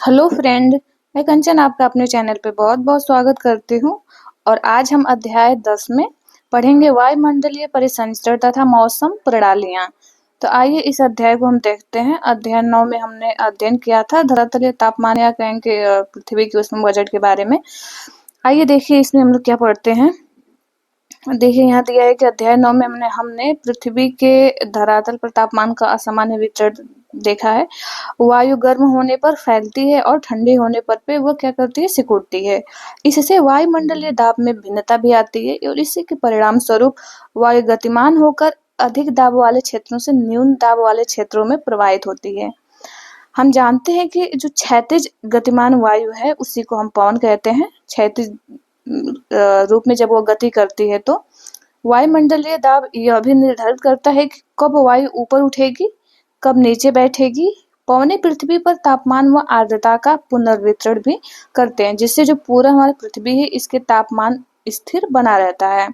Hello friend. मैं कंचन आपका अपने चैनल पे बहुत बहुत स्वागत करती हूँ। और आज हम अध्याय 10 में पढ़ेंगे वायुमंडलीय परिसंचरण तथा मौसम प्रणालियाँ। तो आइए इस अध्याय को हम देखते हैं। अध्याय 9 में हमने अध्ययन किया था धरातलीय तापमान या कहें कि पृथ्वी की उष्ण बजट के बारे में। आइए देखिए इसमें हम लोग क्या पढ़ते हैं। देखिए यहाँ दिया है कि अध्याय 9 में हमने पृथ्वी के धरातल पर तापमान का असामान्य वितरण देखा है। वायु गर्म होने पर फैलती है और ठंडी होने पर पे वो क्या करती है, सिकुड़ती है। इससे वायुमंडलीय दाब में भिन्नता भी आती है और इसी के परिणाम स्वरूप वायु गतिमान होकर अधिक दाब वाले क्षेत्रों से न्यून दाब वाले क्षेत्रों में प्रवाहित होती है। हम जानते हैं कि जो क्षैतिज गतिमान वायु है उसी को हम पवन कहते हैं। क्षैतिज रूप में जब वो गति करती है तो वायुमंडलीय दाब यह भी निर्धारित करता है कि कब वायु ऊपर उठेगी, कब नीचे बैठेगी। पवनें पृथ्वी पर तापमान व आर्द्रता का पुनर्वितरण भी करते हैं, जिससे जो पूरा हमारी पृथ्वी है इसके तापमान स्थिर बना रहता है।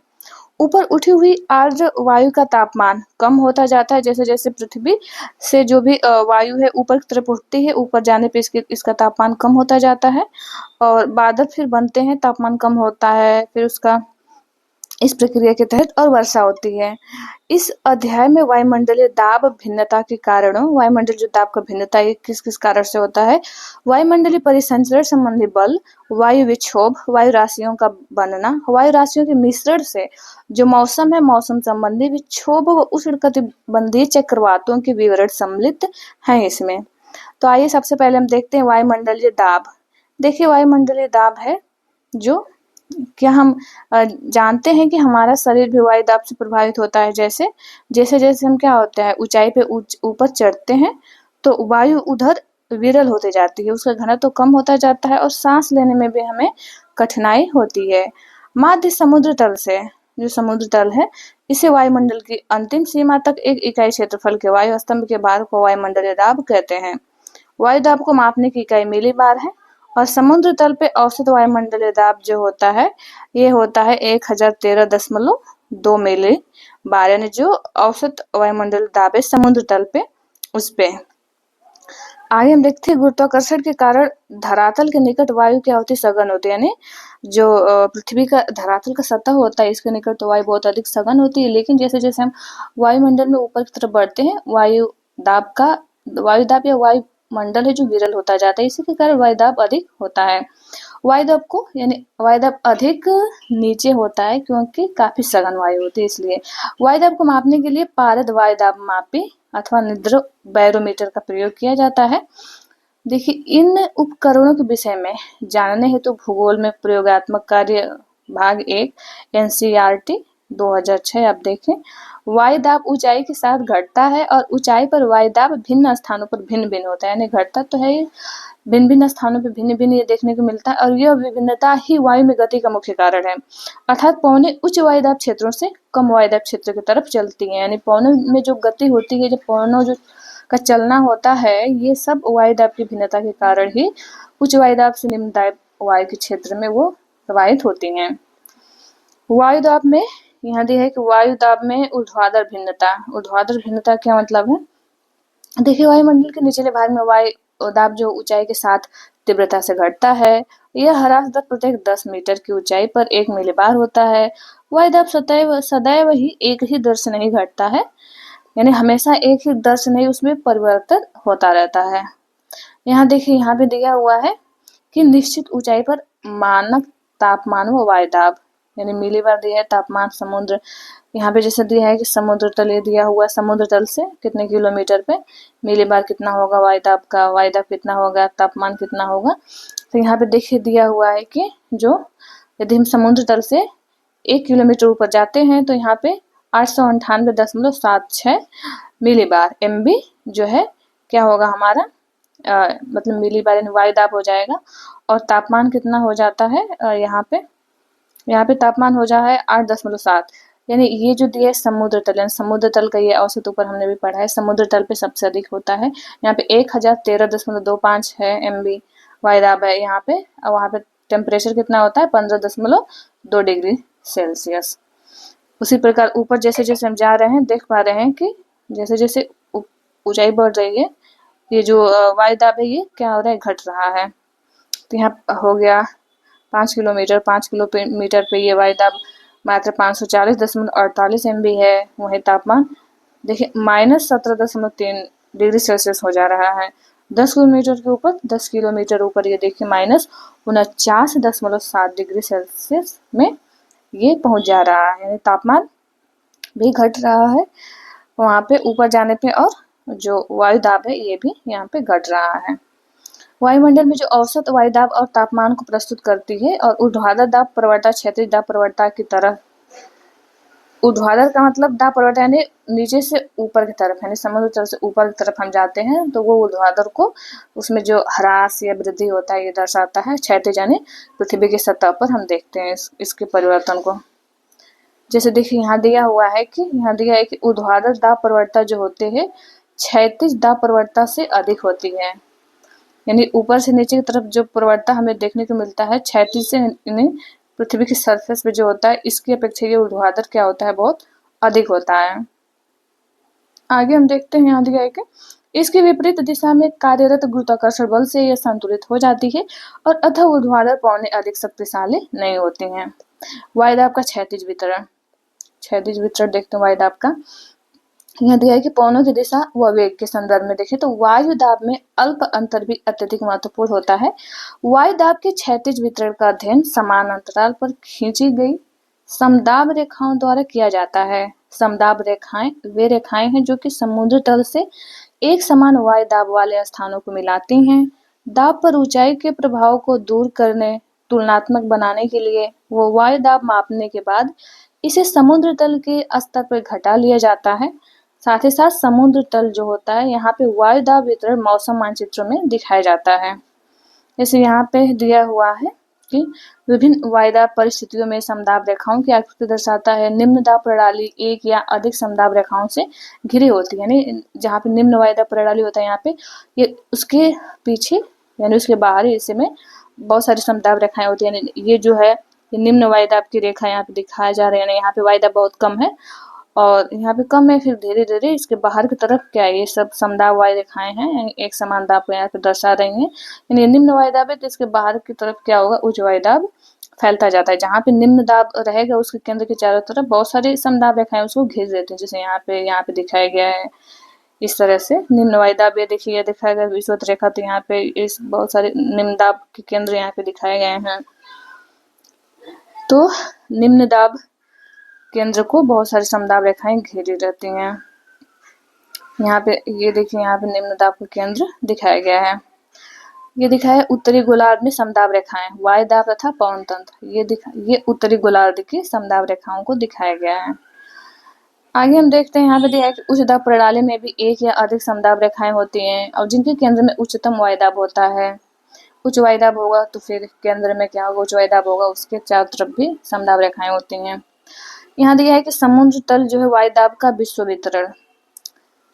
ऊपर उठी हुई आर्द्र वायु का तापमान कम होता जाता है जैसे जैसे पृथ्वी से जो भी वायु है ऊपर की तरफ उठती है, ऊपर जाने पे इसका तापमान कम होता जाता है और बादल फिर बनते हैं, तापमान कम होता है, फिर उसका इस प्रक्रिया के तहत और वर्षा होती है। इस अध्याय में वायुमंडलीय दाब भिन्नता के कारणों, वायुमंडल जो दाब का भिन्नता ये किस किस कारण से होता है, वायुमंडलीय परिसंचरण संबंधी बल, वायु विक्षोभ, वायु राशियों का बनना, वायु राशियों के मिश्रण से जो मौसम है, मौसम संबंधी विक्षोभ व उष्णकटिबंधीय चक्रवातों के विवरण सम्मिलित हैं इसमें। तो आइए सबसे पहले हम देखते हैं वायुमंडलीय दाब। देखिए वायुमंडलीय दाब है जो क्या हम जानते हैं कि हमारा शरीर भी वायु दाब से प्रभावित होता है। जैसे जैसे जैसे हम क्या होता है ऊंचाई पे ऊपर चढ़ते हैं तो वायु उधर विरल होते जाती है, उसका घनत्व तो कम होता जाता है और सांस लेने में भी हमें कठिनाई होती है। माध्य समुद्र तल से, जो समुद्र तल है, इसे वायुमंडल की अंतिम सीमा तक एक इकाई क्षेत्रफल के वायु स्तंभ के भार को वायुमंडलीय दाब कहते हैं। वायु दाब को मापने की इकाई मिलीबार है और समुद्र तल पे औसत वायुमंडलीय दाब जो होता है ये होता है 1013.2 मिली बार, यानी जो औसत वायुमंडलीय दाब है समुद्र तल पे उस पे। आगे हम देखते हैं गुरुत्वाकर्षण के कारण धरातल के निकट वायु क्या होती है, सघन होती है। यानी जो पृथ्वी का धरातल का सतह होता है इसके निकट तो वायु बहुत अधिक सघन होती है, लेकिन जैसे जैसे हम वायुमंडल में ऊपर की तरफ बढ़ते हैं वायु दाब या वायुमंडल है जो विरल होता जाता है, इसी के कारण वायुदाब अधिक होता है। वायुदाब अधिक नीचे होता है क्योंकि काफी सघन वायु होती है, इसलिए वायुदाब को मापने के लिए पारद वायुदाब मापी अथवा निद्र बैरोमीटर का प्रयोग किया जाता है। देखिए इन उपकरणों के विषय में जानने हेतु भूगोल में प्रयोगात्मक कार्य भाग 1 NCERT 2006 आप देखें। वायुदाब ऊंचाई के साथ घटता है और ऊंचाई पर वायुदाब भिन्न स्थानों पर भिन्न भिन्न होता है, यानी घटता तो है, भिन्न भिन्न स्थानों पर भिन्न भिन्न ये देखने को मिलता है और यह विभिन्नता ही वायु में गति का मुख्य कारण है। अर्थात पवनें उच्च वायुदाब क्षेत्रों से कम वायुदाब क्षेत्र की तरफ चलती हैं, यानी पवनों में जो गति होती है, जो पवनों जो का चलना होता है, ये सब वायुदाब की भिन्नता के कारण ही उच्च वायुदाब से निम्न दाब वायु के क्षेत्र में वो प्रवाहित होती हैं। वायुदाब में यहाँ दिया है कि वायुदाब में ऊर्ध्वाधर भिन्नता। ऊर्ध्वाधर भिन्नता क्या मतलब है, देखिए वायुमंडल के निचले भाग में वायुदाब जो ऊंचाई के साथ तीव्रता से घटता है, यह ह्रास दर प्रत्येक 10 मीटर की ऊंचाई पर 1 मिलीबार होता है। वायुदाब सदैव ही एक ही दर से नहीं घटता है, यानी हमेशा एक ही दर से नहीं, उसमें परिवर्तन होता रहता है। यहाँ देखिए यहाँ पे दिया हुआ है कि निश्चित ऊंचाई पर मानक तापमान व वायुदाब, यानी मिलीबार दिया है तापमान समुद्र, यहाँ पे जैसे दिया है कि समुद्र तल ये दिया हुआ है, समुद्र तल से कितने किलोमीटर पे मिलीबार कितना होगा वायुदाब का, वायुदाब कितना होगा, तापमान कितना होगा। तो यहाँ पे देखिए दिया हुआ है कि जो यदि हम समुद्र तल से 1 किलोमीटर ऊपर जाते हैं तो यहाँ पे 898.76 मिलीबार MB जो है क्या होगा हमारा मतलब मिलीबार यानी वायुदाब हो जाएगा। और तापमान कितना हो जाता है यहाँ पे तापमान हो जाता है 8.7, यानी ये जो दिया है समुद्र तल, यानी समुद्र तल का ये औसत ऊपर हमने भी पढ़ा है, समुद्र तल पे सबसे अधिक होता है। यहाँ पे 1013.25 है MB वायुदाब है यहाँ पे, और वहाँ पे टेम्परेचर कितना होता है 15.2 डिग्री सेल्सियस। उसी प्रकार ऊपर जैसे जैसे हम जा रहे हैं देख पा रहे हैं कि जैसे जैसे ऊंचाई बढ़ रही है ये जो वायुदाब है ये क्या हो रहा है, घट रहा है। तो यहाँ हो गया 5 किलोमीटर, 5 किलोमीटर पे ये वायुदाब मात्र 540.48 MB है। वही तापमान देखिए -17.3 डिग्री सेल्सियस हो जा रहा है। 10 किलोमीटर के ऊपर, 10 किलोमीटर ऊपर ये देखिए -49.7 डिग्री सेल्सियस में ये पहुंच जा रहा है। तापमान भी घट रहा है वहाँ पे ऊपर जाने पे, और जो वायुदाब है ये भी यहाँ पे घट रहा है। वायुमंडल में जो औसत वायुदाब और तापमान को प्रस्तुत करती है, और ऊर्ध्वाधर दाब प्रवणता क्षैतिज दाब प्रवणता की तरह। ऊर्ध्वाधर का मतलब दाब प्रवणता यानी नीचे से ऊपर की तरफ, यानी समुद्र तल से ऊपर की तरफ हम जाते हैं तो वो ऊर्ध्वाधर को, उसमें जो ह्रास या वृद्धि होता है ये दर्शाता है। क्षैतिज यानी पृथ्वी की सतह पर हम देखते हैं इसके परिवर्तन को। जैसे देखिए यहाँ दिया हुआ है कि ऊर्ध्वाधर दाब प्रवणता जो होते हैं क्षैतिज दाब प्रवणता से अधिक होती है। यानी ऊपर से नीचे की तरफ जो प्रवणता हमें देखने को मिलता है क्षैतिज से, यानी पृथ्वी की सरफेस पे जो होता है इसकी अपेक्षा ये ऊर्ध्वाधर क्या होता है, बहुत अधिक होता है। आगे हम देखते हैं यहाँ दिया है कि इसके विपरीत दिशा में कार्यरत गुरुत्वाकर्षण बल से यह संतुलित हो जाती है, और अतः ऊर्ध्वाधर पवनें अधिक शक्तिशाली नहीं होती हैं। वायुदाब का क्षैतिज वितरण देखते हैं वायुदाब का। यहाँ दिया है कि पवनों की दिशा व वेग के संदर्भ में देखें तो वायुदाब में अल्प अंतर भी अत्यधिक महत्वपूर्ण होता है। वायुदाब के क्षैतिज वितरण का अध्ययन समान अंतराल पर खींची गई समदाब रेखाओं द्वारा किया जाता है। समदाब रेखाएं वे रेखाएं हैं जो कि समुद्र तल से एक समान वायुदाब वाले स्थानों को मिलाती हैं। दाब पर ऊंचाई के प्रभाव को दूर करने, तुलनात्मक बनाने के लिए वो वायुदाब मापने के बाद इसे समुद्र तल के स्तर पर घटा लिया जाता है। साथ ही साथ समुद्र तल जो होता है यहाँ पे वायुदाब वितरण मौसम मानचित्रों में दिखाया जाता है। जैसे यहाँ पे दिया हुआ है कि विभिन्न वायुदाब परिस्थितियों में समदाब रेखाओं की आकृति दर्शाता है। निम्न दाब प्रणाली एक या अधिक समदाब रेखाओं से घिरी होती है, यानी जहाँ पे निम्न वायुदाब प्रणाली होता है यहाँ पे ये उसके पीछे यानी उसके बाहरी हिस्से में बहुत सारी समदाब रेखाएं होती है। ये जो है ये निम्न वायुदाब की रेखा यहाँ पे दिखाया जा रहा है, यहाँ पे वायुदाब बहुत कम है और यहाँ पे कम है, फिर धीरे धीरे इसके बाहर की तरफ क्या है ये सब समदाब वायु रेखाएं हैं, एक समान दाब को यहाँ पे दर्शा रही हैं। यानी निम्न वायुदाब है तो इसके बाहर की तरफ क्या होगा, उच्च वायुदाब फैलता जाता है। जहाँ पे निम्न दाब रहेगा उसके केंद्र के चारों तरफ बहुत सारी समदाब रेखाएं उसको घेर देती हैं, जैसे यहाँ पे दिखाया गया है इस तरह से। निम्न वायुदाब ये देखिए ये दिखाया गया विषुवत रेखा, तो यहाँ पे इस बहुत सारे निम्न दाब के केंद्र यहाँ पे दिखाए गए हैं। तो निम्न दाब केंद्र को बहुत सारी समदाब रेखाएं घेरी रहती हैं। यहाँ पे ये देखिए यहाँ पे निम्न दाब का केंद्र दिखाया गया है। ये दिखाया उत्तरी गोलार्ध में समदाब रेखाएं, वायुदाब तथा पवन तंत्र। ये उत्तरी गोलार्ध की समदाब रेखाओं को दिखाया गया है। आगे हम देखते हैं यहाँ पे दिया है कि उच्च दाब प्रणाली में भी एक या अधिक समदाब रेखाएं होती हैं और जिनके केंद्र में उच्चतम वायुदाब होता है। उच्च वायुदाब होगा तो फिर केंद्र में क्या होगा, उच्च वायुदाब होगा, उसके चारों तरफ भी समदाब रेखाएं होती हैं। यहाँ दिया है कि समुद्र तल जो है वायुदाब का विश्व वितरण,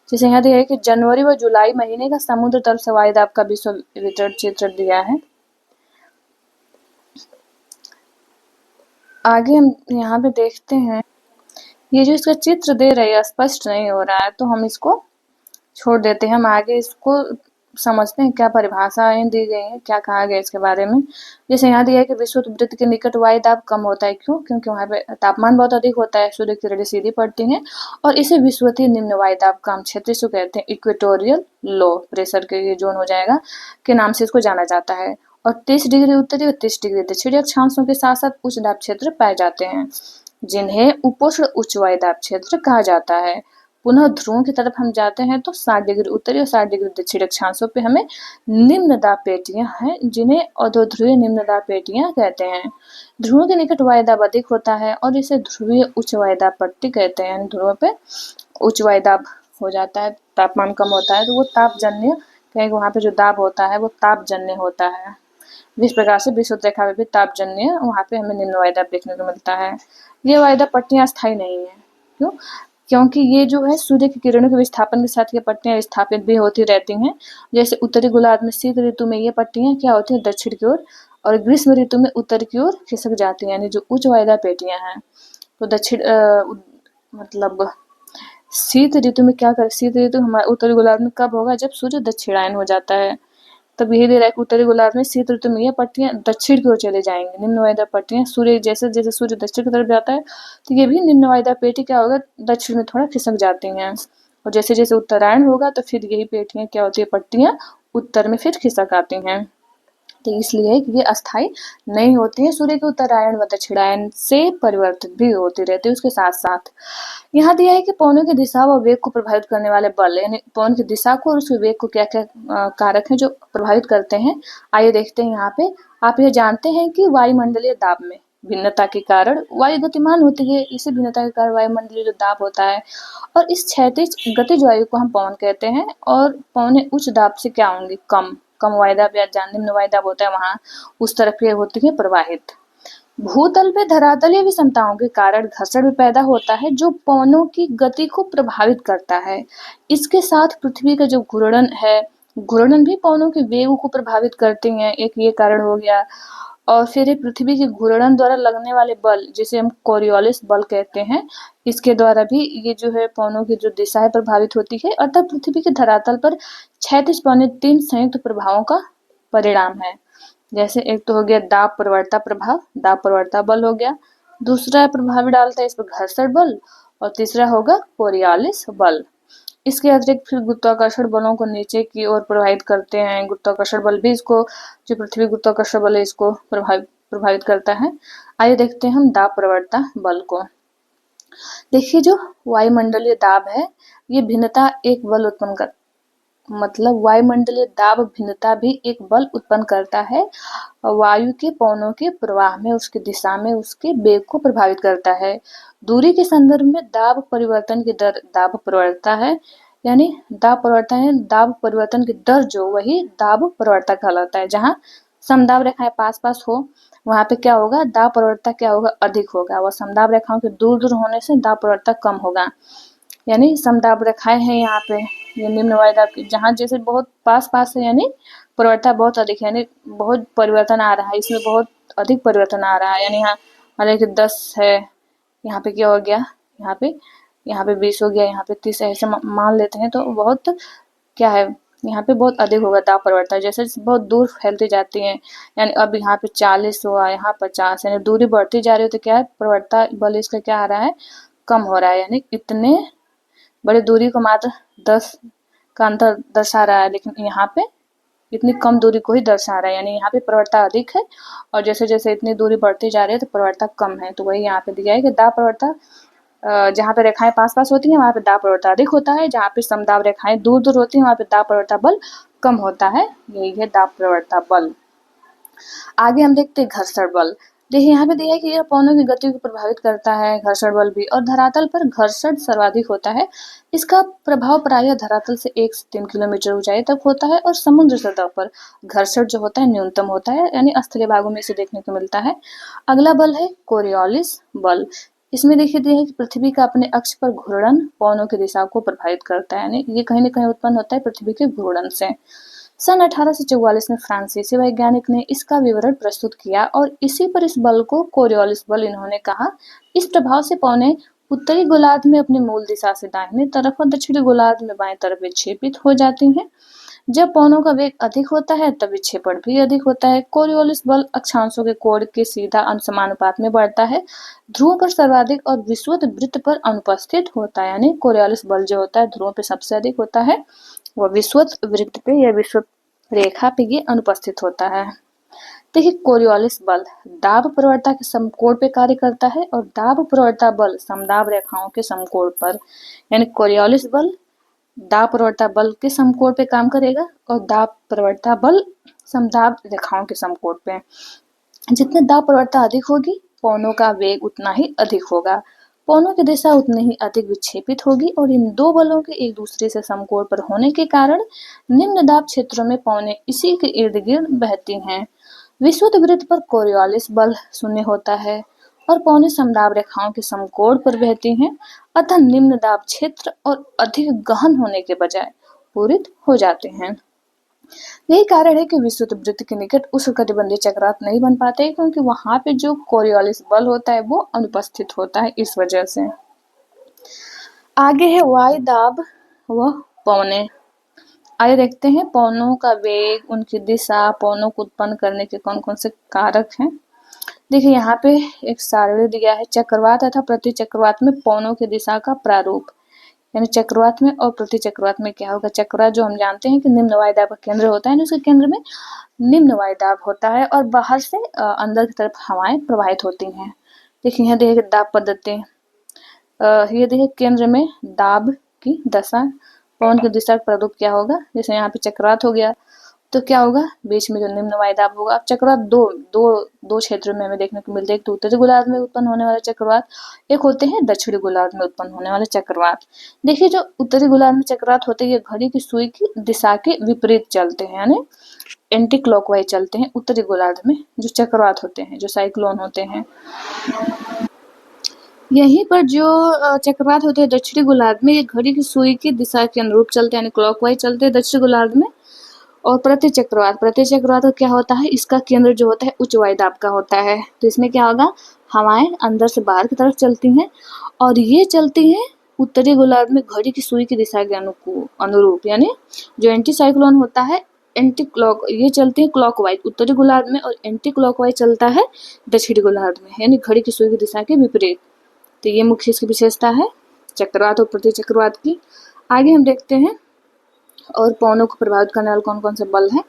जैसे यहाँ दिया है कि जनवरी व जुलाई महीने का समुद्र तल से वायुदाब का विश्व वितरण चित्र दिया है। आगे हम यहाँ पे देखते हैं, ये जो इसका चित्र दे रहे हैं स्पष्ट नहीं हो रहा है तो हम इसको छोड़ देते हैं, हम आगे इसको समझते हैं क्या परिभाषाएं दी गई हैं, क्या कहा गया इसके बारे में। जैसे यहाँ दिया है कि विषुवत वृत्त के निकट वायुदाब कम होता है, क्यों? क्योंकि वहाँ पे तापमान बहुत अधिक होता है, सूर्य की किरणें सीधी पड़ती हैं और इसे विषुवतीय निम्न वायुदाब का हम क्षेत्र इसको कहते हैं। इक्वेटोरियल लो प्रेशर के ये जोन हो जाएगा के नाम से इसको जाना जाता है। और 30 डिग्री उत्तरी और 30 डिग्री दक्षिणी अक्षांशों के साथ साथ उच्च दाब क्षेत्र पाए जाते हैं जिन्हें उपोष्ण उच्च वायुदाब क्षेत्र कहा जाता है। पुनः ध्रुवों की तरफ हम जाते हैं तो 60 डिग्री उत्तरी और 60 डिग्री दक्षिणी अक्षांशों पे हमें निम्न दाब पेटियां हैं जिन्हें अधोध्रुवीय निम्न दाब पेटियां कहते हैं। ध्रुवों के निकट वायुदाब अधिक होता है और इसे ध्रुवीय उच्च वायुदाब पट्टी कहते हैं। यानी ध्रुवों पे उच्च वायुदाब हो जाता है, तापमान कम होता है तो वो तापजन्य, कहीं वहाँ पे जो दाब होता है वो तापजन्य होता है। जिस प्रकार से विषुवत रेखा में भी तापजन्य वहाँ पे हमें निम्न वायुदाब देखने को मिलता है। ये वायुदाब पट्टियां स्थायी नहीं है, क्यों? क्योंकि ये जो है सूर्य की किरणों के विस्थापन के साथ ये पट्टियां विस्थापित भी होती रहती हैं। जैसे उत्तरी गोलार्ध में शीत ऋतु में ये पट्टियां क्या होती हैं, दक्षिण की ओर, और ग्रीष्म ऋतु में उत्तर की ओर खिसक जाती हैं। यानी जो उच्च वायुदाब पेटियां हैं तो दक्षिण मतलब शीत ऋतु में क्या कर शीत ऋतु हमारे उत्तरी गोलार्ध में कब होगा? जब सूर्य दक्षिणायन हो जाता है। तब यही दे रहा है कि उत्तरी गोलार्ध में शीत ऋतु में ये पट्टियां दक्षिण की ओर चले जाएंगी। निम्न वायुदा पट्टियां सूर्य जैसे जैसे सूर्य दक्षिण की तरफ जाता है तो ये भी निम्न वायुदा पेटी क्या होगा? दक्षिण में थोड़ा खिसक जाती हैं। और जैसे जैसे उत्तरायण होगा तो फिर यही पेटियां क्या होती है? पट्टियां उत्तर में फिर खिसक आती हैं। तो इसलिए कि ये अस्थाई नहीं होती है, सूर्य के उत्तरायण व दक्षिणायन से परिवर्तित भी होती रहती है उसके साथ साथ। यहाँ दिया है कि पवनों की दिशा व वेग को प्रभावित करने वाले बल, यानी पवन की दिशा को और उसके वेग को क्या क्या कारक हैं जो प्रभावित करते हैं। आइए देखते हैं यहाँ पे। आप ये जानते हैं कि वायुमंडलीय दाब में भिन्नता के कारण वायु गतिमान होती है। इसी भिन्नता के कारण वायुमंडलीय जो दाब होता है, और इस क्षैतिज गतिज वायु को हम पवन कहते हैं। और पवनें उच्च दाब से क्या होंगी? कम कम वायुदाब या निम्न वायुदाब होता है वहां उस तरफ के होती है प्रवाहित। भूतल पे धरातलीय विषमताओं के कारण घर्षण भी पैदा होता है जो पवनों की गति को प्रभावित करता है। इसके साथ पृथ्वी का जो घूर्णन है, घूर्णन भी पवनों के वेग को प्रभावित करते हैं, एक ये कारण हो गया। और फिर पृथ्वी के घूर्णन द्वारा लगने वाले बल जिसे हम कोरियोलिस बल कहते हैं, इसके द्वारा भी ये जो है पवनों की जो दिशा है प्रभावित होती है। अर्थात पृथ्वी के धरातल पर क्षैतिज पवनें 3 संयुक्त प्रभावों का परिणाम है। जैसे एक तो हो गया दाब प्रवणता प्रभाव, दाब प्रवणता बल हो गया। दूसरा प्रभाव डालता है इस पर घर्षण बल, और तीसरा होगा कोरियोलिस बल। इसके अतिरिक्त फिर गुरुत्वाकर्षण बलों को नीचे की ओर प्रभावित करते हैं। गुरुत्वाकर्षण बल भी इसको, जो पृथ्वी गुरुत्वाकर्षण बल है, इसको प्रभावित करता है। आइए देखते हैं हम दाब प्रवणता बल को। देखिए जो वायुमंडलीय दाब है, ये भिन्नता एक बल उत्पन्न कर मतलब वायुमंडलीय दाब भिन्नता भी एक बल उत्पन्न करता है। वायु के पवनों के प्रवाह में, उसकी दिशा में, उसके वेग को प्रभावित करता है। दूरी के संदर्भ में दाब परिवर्तन की दर दाब प्रवणता है, यानी दाब प्रवणता है दाब परिवर्तन की दर जो, वही दाब प्रवणता कहलाता है। जहाँ समदाब रेखाएं पास पास हो वहां पे क्या होगा? दाब प्रवणता क्या होगा? अधिक होगा। वह समदाब रेखाओं के दूर दूर होने से दाब प्रवणता कम होगा। यानी समदाब रेखाएं हैं यहाँ पे, ये निम्न वायुदाब की जहाँ जैसे बहुत पास पास है, यानी प्रवणता बहुत अधिक है, यानी बहुत परिवर्तन आ रहा है, इसमें बहुत अधिक परिवर्तन आ रहा है। यानी यहाँ मान कि 10 है, यहाँ पे क्या हो गया? यहाँ पे 20 हो गया, यहाँ पे 30 है, ऐसे मान लेते हैं तो बहुत क्या है, यहाँ पे बहुत अधिक होगा दाब प्रवणता। जैसे बहुत दूर फैलती जाती है, यानी अब यहाँ पे 40 हुआ, यहाँ 50, यानी दूरी बढ़ती जा रही है तो क्या है? प्रवणता बल इसका क्या आ रहा है? कम हो रहा है। यानी इतने बड़ी दूरी को मात्र 10 का अंतर दर्शा रहा है, लेकिन यहाँ पे इतनी कम दूरी को ही दर्शा रहा है। यानी यहाँ पे प्रवणता अधिक है, और जैसे जैसे इतनी दूरी बढ़ती जा रही है तो प्रवणता कम है। तो वही यहाँ पे दिया है कि दाब प्रवणता जहाँ पे रेखाएं पास पास होती हैं वहाँ पे दाब प्रवणता अधिक होता है, जहाँ पे समदाब रेखाएं दूर दूर होती हैं वहाँ पे दाब प्रवणता बल कम होता है। यही है दाब प्रवणता बल। आगे हम देखते हैं घर्षण बल। देखिए यहाँ पे दिया है कि यह पवनों की गति को प्रभावित करता है, घर्षण बल भी, और धरातल पर घर्षण सर्वाधिक होता है। इसका प्रभाव प्रायः धरातल से 1 से 3 किलोमीटर ऊंचाई तक होता है, और समुद्र सतह पर घर्षण जो होता है न्यूनतम होता है, यानी स्थलीय भागों में इसे देखने को मिलता है। अगला बल है कोरियोलिस बल। इसमें देखिए दिया है कि पृथ्वी का अपने अक्ष पर घूर्णन पवनों की दिशा को प्रभावित करता है, यानी ये कहीं न कहीं उत्पन्न होता है पृथ्वी के घूर्णन से। सन 1844 में फ्रांसीसी वैज्ञानिक ने इसका विवरण प्रस्तुत किया, और इसी पर इस बल को कोरियोलिस बल इन्होंने कहा। इस प्रभाव से पवनें उत्तरी गोलार्ध में अपनी मूल दिशा से दाहिने तरफ और दक्षिणी गोलार्ध में बाएं तरफ विक्षेपित हो जाती हैं। जब पवनों का वेग अधिक होता है तब विक्षेपण भी अधिक होता है। कोरियोलिस बल अक्षांशों के कोण के सीधा अनुसमानुपात में बढ़ता है, ध्रुवों पर सर्वाधिक और विषुवत वृत्त पर अनुपस्थित होता है। यानी कोरियोलिस बल जो होता है ध्रुवों पे सबसे अधिक होता है, वह विषुवत वृत्त पे या विषुवत रेखा पे ये अनुपस्थित होता है। देखिए कोरियोलिस बल दाब प्रवणता के समकोण पे कार्य करता है, और दाब प्रवणता बल समदाब रेखाओं के समकोण पर। यानी कोरियोलिस बल दाब प्रवणता बल के समकोण पे काम करेगा, और दाब प्रवणता बल समदाब रेखाओं के समकोण पे। जितने दाब प्रवणता अधिक होगी पवनों का वेग उतना ही अधिक होगा, पवनों की दिशा उतनी ही अधिक विक्षेपित होगी, और इन दो बलों के एक दूसरे से समकोण पर होने के कारण निम्न दाब क्षेत्रों में पवनें इसी के इर्द गिर्द बहती हैं। विषुवत वृत्त पर कोरियोलिस बल शून्य होता है, और पवनें समदाब रेखाओं के समकोण पर बहती हैं, अतः निम्न दाब क्षेत्र और अधिक गहन होने के बजाय पूरित हो जाते हैं। यही कारण है कि विषुवत वृत्त के निकट उष्णकटिबंधीय चक्रात नहीं बन पाते, क्योंकि वहां पे जो कोरियोलिस बल होता है वो अनुपस्थित होता है इस वजह से। आगे है वायु दाब व पवनें। आइए देखते हैं पवनों का वेग, उनकी दिशा, पवनों को उत्पन्न करने के कौन कौन से कारक हैं। देखिए यहाँ पे एक सारणी दिया है, चक्रवात तथा प्रति चक्रवात में पवनों की दिशा का प्रारूप। यानी चक्रवात में और प्रति चक्रवात में क्या होगा। चक्रवात जो हम जानते हैं कि निम्न वायुदाब का केंद्र होता है, उसके केंद्र में निम्न वायुदाब होता है और बाहर से अंदर की तरफ हवाएं प्रवाहित होती हैं। देखिए यहाँ देखिए दाब पद्धति, ये देखिए केंद्र में दाब की दशा, पवन की दिशा का प्रारूप क्या होगा। जैसे यहाँ पे चक्रवात हो गया तो क्या होगा, बीच में जो निम्न वायुदाब होगा। अब चक्रवात दो क्षेत्रों में हमें देखने को मिलते हैं, एक तो उत्तरी गोलार्ध में उत्पन्न होने वाले चक्रवात, एक होते हैं दक्षिणी गोलार्ध में उत्पन्न होने वाले चक्रवात। देखिए जो उत्तरी गोलार्ध में चक्रवात होते हैं ये घड़ी की सुई की दिशा के विपरीत चलते हैं, यानी एंटी क्लॉकवाइज चलते हैं उत्तरी गोलार्ध में जो चक्रवात होते हैं, जो साइक्लोन होते हैं। यहीं पर जो चक्रवात होते हैं दक्षिणी गोलार्ध में, ये घड़ी की सुई की दिशा के अनुरूप चलते हैं, यानी क्लॉकवाइज चलते हैं दक्षिणी गोलार्ध में। और प्रति चक्रवात का क्या होता है, इसका केंद्र जो होता है उच्च वायुदाब का होता है। तो इसमें क्या होगा, हवाएं अंदर से बाहर की तरफ चलती हैं और ये चलती हैं उत्तरी गोलार्ध में घड़ी की सुई की दिशा के अनुरूप, यानी जो एंटी साइक्लोन होता है ये चलती है क्लॉकवाइज उत्तरी गोलार्ध में और एंटी क्लॉकवाइज चलता है दक्षिणी गोलार्ध में, यानी घड़ी की सुई की दिशा के विपरीत। तो ये मुख्य इसकी विशेषता है चक्रवात और प्रति चक्रवात की। आगे हम देखते हैं और पवनों को प्रभावित करने वाले कौन कौन से बल हैं।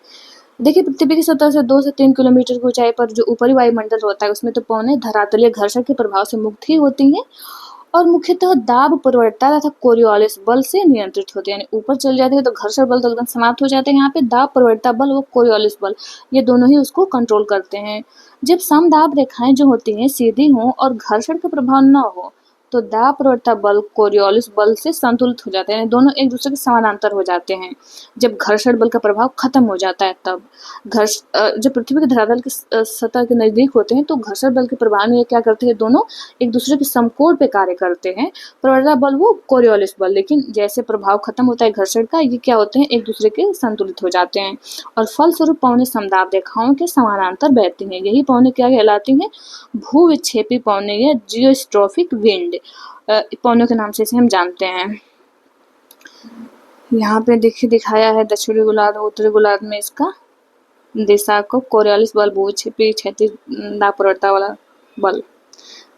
देखिए पृथ्वी की सतह से 2 से 3 किलोमीटर की ऊंचाई पर जो ऊपरी वायुमंडल होता है उसमें तो पवनें धरातलीय घर्षण के प्रभाव से मुक्त ही होती हैं और मुख्यतः दाब परिवर्तता तथा कोरियोलिस बल से नियंत्रित होते हैं। यानी ऊपर चल जाते हैं तो घर्षण बल तो एकदम समाप्त हो जाते हैं, यहाँ पे दाब परिवर्तता बल व कोरियोलिस बल ये दोनों ही उसको कंट्रोल करते हैं। जब समदाब रेखाएं जो होती हैं सीधी हों और घर्षण का प्रभाव न हो तो दाब परिवर्तता बल कोरियोलिस बल से संतुलित हो जाते हैं, दोनों एक दूसरे के समानांतर हो जाते हैं। जब घर्षण बल का प्रभाव खत्म हो जाता है तब जब पृथ्वी के धरातल की सतह के नजदीक होते हैं तो घर्षण बल के प्रभाव में ये क्या करते हैं, दोनों एक दूसरे के समकोण पे कार्य करते हैं। प्रवणता बल वो कोरियोलिस बल, लेकिन जैसे प्रभाव खत्म होता है घर्षण का, ये क्या होते हैं, एक दूसरे के संतुलित हो जाते हैं और फलस्वरूप पवनें समदाब रेखाओं के समानांतर बहती हैं। यही पवनें क्या कहलाती हैं, भूविक्षेपी पवनें या जियोस्ट्रोफिक विंड पवनों के नाम से इसे हम जानते हैं। यहाँ पे देखिए दिखाया है दक्षिणी गोलार्ध और उत्तरी गोलार्ध में इसका दिशा को कोरियोलिस बल, भूविक्षेपी क्षैतिज दाब परिवर्तता वाला बल।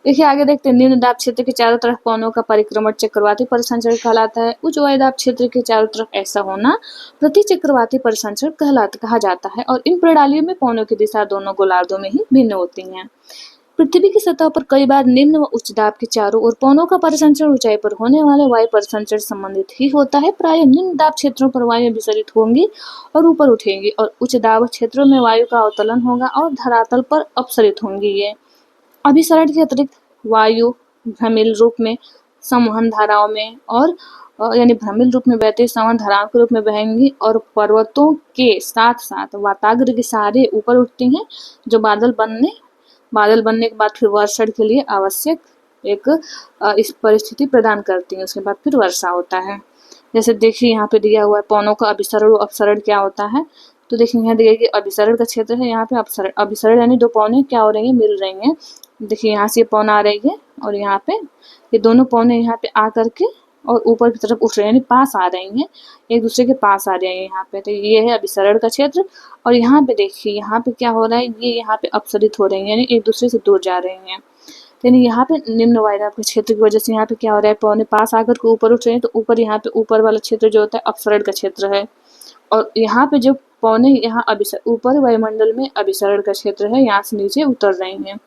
देखिए आगे देखते हैं निम्न दाब क्षेत्र के चारों तरफ पवनों का परिक्रमण चक्रवाती परिसंचरण कहलाता है। उच्च वायुदाब क्षेत्र के चारों तरफ ऐसा होना प्रति चक्रवाती परिसंचरण कहा जाता है और इन प्रणालियों में पवनों की दिशा दोनों गोलार्धों में ही भिन्न होती है। पृथ्वी की सतह पर कई बार निम्न व उच्च दाब के चारों ओर पवनों का परिसंचरण ऊंचाई पर होने वाले वायु परिसंचरण संबंधित ही होता है। प्रायः निम्न दाब क्षेत्रों पर वायु विसरित होंगी और ऊपर उठेंगी और उच्च दाब क्षेत्रों में वायु का अवतलन होगा और धरातल पर अपसरित होंगी। ये अभिसरण के अतिरिक्त वायु भ्रमिल रूप में संवहन धाराओं में और यानी भ्रमिल रूप में बहते संवहन धाराओं के रूप में बहेंगी और पर्वतों के साथ साथ वाताग्र के सहारे ऊपर उठती हैं, जो बादल बनने के बाद फिर वर्षण के लिए आवश्यक एक इस परिस्थिति प्रदान करती है। उसके बाद फिर वर्षा होता है। जैसे देखिए यहाँ पे दिया हुआ है पवनों का अभिसरण और अपसरण क्या होता है। तो देखिए यहाँ दिया कि अभिसरण का क्षेत्र है, यहाँ पे अभिसरण यानी दो पवनें क्या हो रही हैं, मिल रही हैं। देखिए यहाँ से पवन आ रही है और यहाँ पे ये दोनों पवनें यहाँ पे आकर के और ऊपर की तरफ उठ रही है, यानी पास आ रही हैं, एक दूसरे के पास आ रही है यहाँ पे। तो ये है अभिसरण का क्षेत्र और यहाँ पे देखिए यहाँ पे क्या हो रहा है, ये यहाँ पे अपसरित हो रही है, यानी एक दूसरे से दूर जा रही हैं। यानी यहाँ पे निम्न वायुदाब के क्षेत्र की वजह से यहाँ पे क्या हो रहा है, पवनें पास आकर के ऊपर उठ रही हैं, तो ऊपर यहाँ पे ऊपर वाला क्षेत्र जो होता है अपसरण का क्षेत्र है और यहाँ पे जो पवनें यहाँ ऊपर वायुमंडल में अभिसरण का क्षेत्र है, यहाँ से नीचे उतर रही हैं।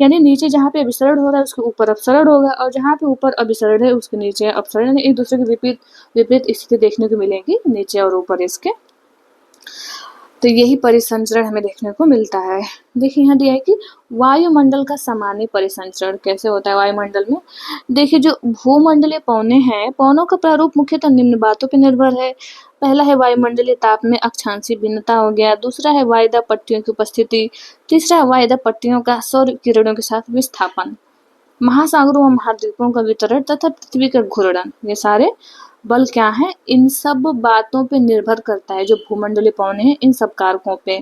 यानी नीचे जहाँ पे अभिसरण हो रहा है उसके ऊपर अपसरण होगा और जहाँ पे ऊपर अभिसरण है उसके नीचे अपसरण, यानी एक दूसरे के विपरीत स्थिति देखने को मिलेगी नीचे और ऊपर इसके। तो यही परिसंचरण हमें देखने को मिलता है। देखिए यहाँ दिया है कि वायुमंडल का सामान्य परिसंचरण कैसे होता है वायुमंडल में। देखिए जो भूमंडलीय पवनें हैं, पवनों का प्रारूप मुख्यतः निम्न बातों पर निर्भर है। पहला है वायुमंडलीय ताप में अक्षांशीय भिन्नता हो गया, दूसरा है वायुदाब पट्टियों की उपस्थिति, तीसरा है वायुदाब पट्टियों का सौर किरणों के साथ विस्थापन, महासागरों व महाद्वीपों का वितरण तथा पृथ्वी का घूर्णन। ये सारे बल क्या है, इन सब बातों पे निर्भर करता है। जो भूमंडलीय पवनें हैं इन सब कारकों पे।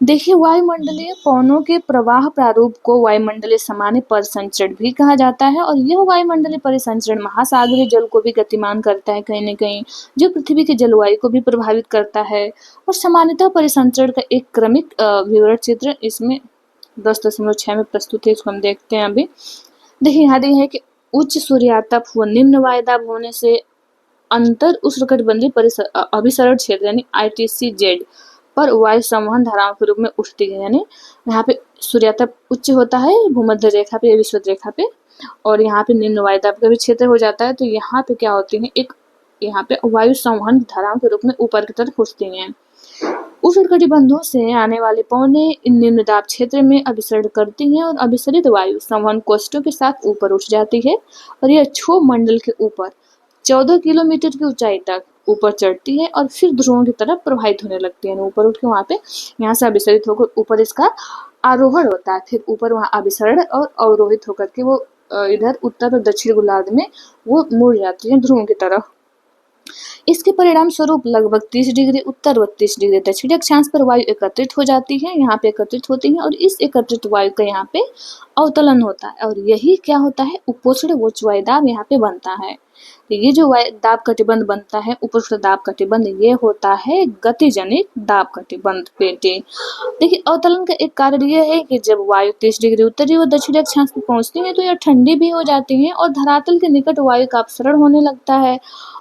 देखिए, वायुमंडलीय पवनों के प्रवाह प्रारूप को वायुमंडलीय सामान्य परिसंचरण भी कहा जाता है और यह वायुमंडलीय परिसंचरण महासागरीय जल को भी गतिमान करता है कहीं न कहीं, जो पृथ्वी की जलवायु को भी प्रभावित करता है। और सामान्यतः परिसंचरण का एक क्रमिक विवरण चित्र इसमें 10.6 में प्रस्तुत है, इसको हम देखते हैं अभी। देखिए, यहाँ दिया है कि उच्च सूर्यातप व निम्न वायुदाब होने से अंतर उष्णकटिबंधीय अभिसरण क्षेत्र यानी ITCZ पर वायु संवहन धाराओं के रूप में उठती है। यानी यहाँ पे सूर्यातप उच्च होता है भूमध्य रेखा पे या विषुवत रेखा पे, और यहाँ पे निम्न वायुदाब का भी क्षेत्र हो जाता है। तो यहाँ पे क्या होती है, एक यहाँ पे वायु संवहन धाराओं के रूप में ऊपर की तरफ उठती हैं। उष्णकटिबंधों से आने वाले पवनें इन निम्न दाब क्षेत्र में अभिसरण करती हैं और अभिसरित वायु संवहन कोष्ठों के साथ ऊपर उठ जाती है और यह क्षोभ मंडल के ऊपर 14 किलोमीटर की ऊंचाई तक ऊपर चढ़ती है और फिर ध्रुवों की तरफ प्रवाहित होने लगती है। ऊपर उठ के वहां पे यहाँ से अभिसरित होकर ऊपर इसका आरोहण होता है, फिर ऊपर वहां अभिसरण और अवरोहित होकर के वो इधर उत्तर और दक्षिण गोलार्ध में वो मुड़ जाती है ध्रुवों की तरफ। इसके परिणाम स्वरूप लगभग 30 डिग्री उत्तर व 30 डिग्री दक्षिणी अक्षांश पर वायु एकत्रित हो जाती है, यहाँ पे एकत्रित होती है और इस एकत्रित वायु का यहाँ पे अवतलन होता है और यही क्या होता है, उपोष्ण उच्च वायुदाब यहाँ पे बनता है। तो ये जो दाब कटिबंध बनता है उपोष्ण दाब कटिबंध, ये होता है गतिजनित दाब कटिबंध पेटे। देखिए, अवतलन का एक कारण ये है कि जब वायु 30 डिग्री उत्तरी व दक्षिणी अक्षांश पर पहुंचती है तो यह ठंडी भी हो जाती है और धरातल के निकट वायु का अपसरण होने लगता है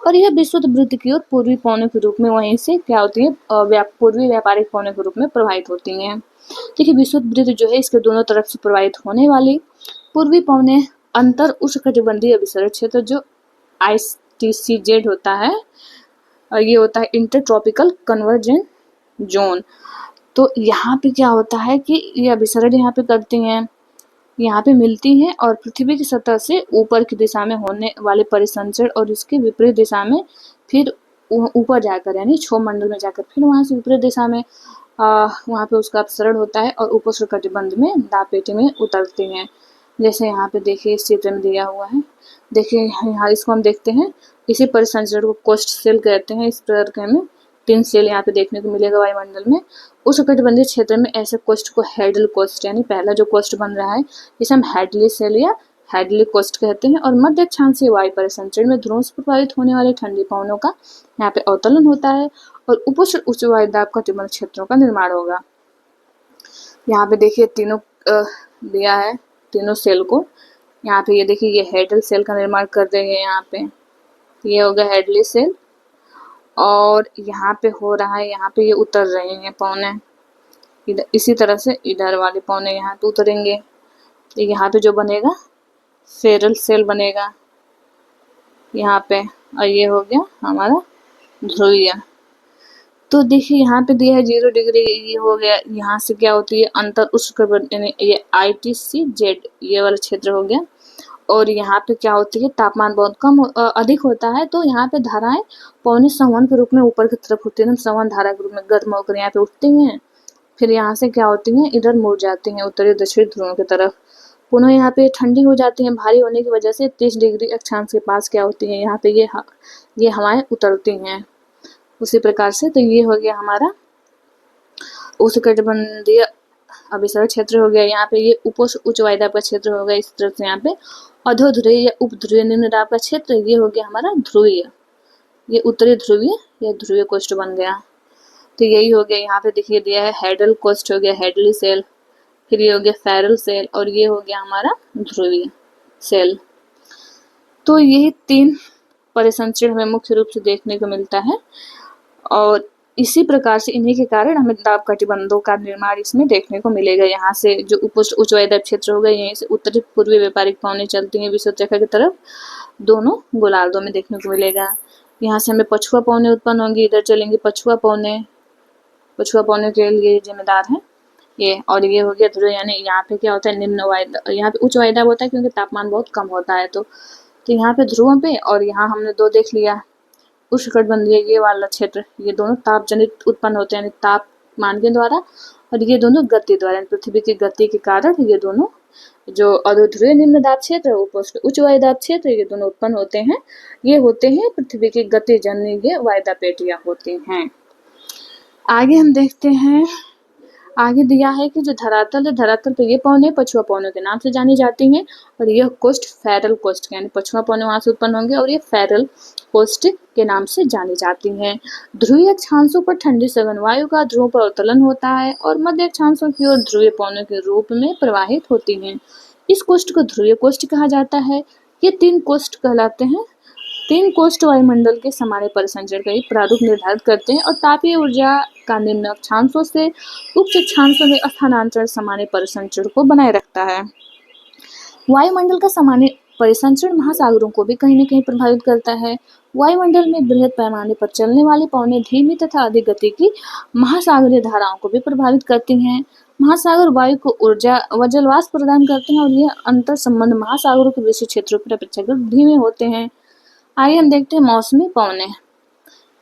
और यह विषुवत वृत्त की ओर पूर्वी पवनों के रूप में वहीं से क्या होती है, पूर्वी व्यापारिक पवनों के रूप में प्रवाहित होती हैं। देखिए, विषुवत वृत्त जो है इसके दोनों तरफ से प्रवाहित होने वाली पूर्वी पवनें अंतर उष्णकटिबंधीय अभिसरण क्षेत्र जो ITCZ होता है, और ये होता है इंटरट्रॉपिकल कन्वर्जेंस जोन। तो यहाँ पे क्या होता है कि ये अभिसरण यहाँ पे करती हैं, यहाँ पे मिलती हैं और पृथ्वी की सतह से ऊपर की दिशा में होने वाले परिसंचरण और इसके विपरीत दिशा में फिर ऊपर जाकर यानी क्षोभ मंडल में जाकर फिर वहां से विपरीत दिशा में वहां पे उसका अपसरण होता है और उपोष्ण कटिबंध में दाब पेटी में उतरती हैं। जैसे यहाँ पे देखिए इस चित्र में दिया हुआ है, देखिए यहाँ इसको हम देखते हैं, इसी परिसंचरण को कोस्ट सेल कहते हैं। इस प्रकार के हमें 3 सेल यहाँ पे देखने को मिलेगा वायुमंडल में। उष्णकटिबंधीय क्षेत्र में ऐसे कोष्ठ को हैडल कोष्ठ यानी पहला जो कोष्ठ बन रहा है इसे हम हैडली सेल या हैडली कोष्ठ कहते हैं और मध्य अक्षांशीय वायु परिसंचरण में ध्रुवों से प्रभावित होने वाले ठंडी पवनों का यहाँ पे अवतलन होता है और उपोष्ण उच्च वायुदाब कटिबंध क्षेत्रों का निर्माण होगा। यहाँ पे देखिए तीनों दिया है, तीनों सेल को। यहाँ पे ये देखिए ये हेडल सेल का निर्माण कर रहे हैं, यहाँ पे ये हो गया हेडली सेल और यहाँ पे हो रहा है, यहाँ पे ये उतर रहे हैं पौने, इधर इसी तरह से इधर वाले पौने यहाँ पे उतरेंगे। तो यहाँ पे जो बनेगा फेरल सेल बनेगा यहाँ पे, और ये हो गया हमारा ध्रुवीय। तो देखिए यहाँ पे दिया है 0 डिग्री, ये हो गया, यहाँ से क्या होती है अंतर उष्णकटिबंध यानी ये ITCZ ये वाला क्षेत्र हो गया और यहाँ पे क्या होती है तापमान बहुत कम अधिक होता है तो यहाँ पे धाराएं पवनी संवहन के रूप में ऊपर की तरफ उठती है, संवहन धारा के रूप में गर्म होकर यहाँ पे उठती हैं, फिर यहाँ से क्या होती हैं इधर मुड़ जाती हैं उत्तरी दक्षिण ध्रुवों की तरफ। पुनः यहाँ पे ठंडी हो जाती हैं, भारी होने की वजह से 30 डिग्री अक्षांश के पास क्या होती है यहाँ पे ये हवाएं उतरती हैं उसी प्रकार से। तो ये हो गया हमारा उष्णकटिबंधीय अभिसरण क्षेत्र हो गया। यहाँ पे ये उपोष्ण उच्च वायुदाब का क्षेत्र हो गया इस तरह से। यहाँ पे अधोध्रुवीय या उपध्रुवीय निम्न दाब का क्षेत्र ये हो गया हमारा ध्रुवीय, ये उत्तरी ध्रुवीय या ध्रुवीय कोष्ठ बन गया। तो यही हो गया। यहाँ पे देखिए दिया है हेडल कोष्ठ हो गया, हेडली सेल, फिर ये हो गया फेरल सेल और ये हो गया हमारा ध्रुवीय सेल। तो यही 3 परिसंचरण हमें मुख्य रूप से देखने को मिलता है और इसी प्रकार से इन्हीं के कारण हमें दाब कटिबंधों का निर्माण इसमें देखने को मिलेगा। यहाँ से जो उपोष्ण उच्च वायुदाब क्षेत्र होगा यहीं से उत्तरी पूर्वी व्यापारिक पवनें चलती हैं विषुवत रेखा की तरफ, दोनों गोलार्धों में देखने को मिलेगा। यहाँ से हमें पछुआ पवनें उत्पन्न होंगी, इधर चलेंगी पछुआ पवनें, पछुआ पवनों के लिए जिम्मेदार है ये। और ये हो गया ध्रुव, यानी यहाँ पे क्या होता है निम्न वायुदाब, यहाँ पे उच्च वायुदाब होता है क्योंकि तापमान बहुत कम होता है। तो यहाँ पे ध्रुवों पे, और यहाँ हमने 2 देख लिया उष्णकटिबंधीय ये वाला क्षेत्र, ये दोनों ताप जनित उत्पन्न होते हैं यानी तापमान के द्वारा, और ये दोनों गति द्वारा पृथ्वी की गति के कारण ये दोनों जो अधोध्रुवीय निम्न दाब क्षेत्र उपोष्ण उच्च वायुदाब क्षेत्र ये दोनों उत्पन्न होते हैं। ये होते हैं पृथ्वी की गति जन्य ये वायुदाब पेटियां होती हैं। आगे हम देखते हैं आगे दिया है कि जो धरातल है, धरातल पे ये पौने पछुआ पौनों के नाम से जानी जाती हैं और यह कोस्ट फेरल कोस्ट यानी पछुआ पौने वहां से उत्पन्न होंगे और ये फेरल कोस्ट के नाम से जानी जाती हैं। ध्रुवीय अक्षांशों पर ठंडी सघन वायु का ध्रुवों पर अवतलन होता है और मध्य अक्षांशों की ओर ध्रुवीय पौनों के रूप में प्रवाहित होती हैं। इस कोष्ठ को ध्रुवीय कोष्ठ कहा जाता है। ये 3 कोष्ठ कहलाते हैं। 3 कोष्ठ वायुमंडल के सामान्य परिसंचरण का प्रारूप निर्धारित करते हैं और तापीय ऊर्जा का निम्न अक्षांशों से उच्च अक्षांशों में स्थानांतरण सामान्य परिसंचरण को बनाए रखता है। वायुमंडल का सामान्य परिसंचरण महासागरों को भी कहीं न कहीं प्रभावित करता है। वायुमंडल में बृहद पैमाने पर चलने वाली पवनें धीमी तथा अधिक गति की महासागरीय धाराओं को भी प्रभावित करती हैं। महासागर वायु को ऊर्जा व जलवाष्प प्रदान करते हैं और यह अंतर संबंध महासागरों के विशिष्ट क्षेत्रों पर अपेक्षाकृत धीमे होते हैं। आइए हम देखते हैं मौसमी पवनें।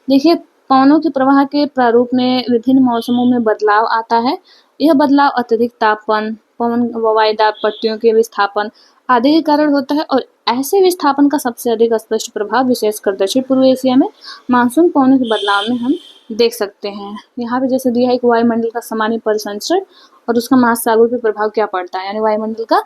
देखिए, पवनों के प्रवाह के प्रारूप में विभिन्न मौसमों में बदलाव आता है। यह बदलाव अत्यधिक तापमान, पवन व वायुदाब पट्टियों के विस्थापन आदि के कारण होता है और ऐसे विस्थापन का सबसे अधिक स्पष्ट प्रभाव विशेषकर दक्षिण पूर्व एशिया में मानसून पवनों के बदलाव में हम देख सकते हैं। यहाँ पे जैसे दिया है कि वायुमंडल का सामान्य परिसंचरण और उसका महासागरों पर प्रभाव क्या पड़ता है, यानी वायुमंडल का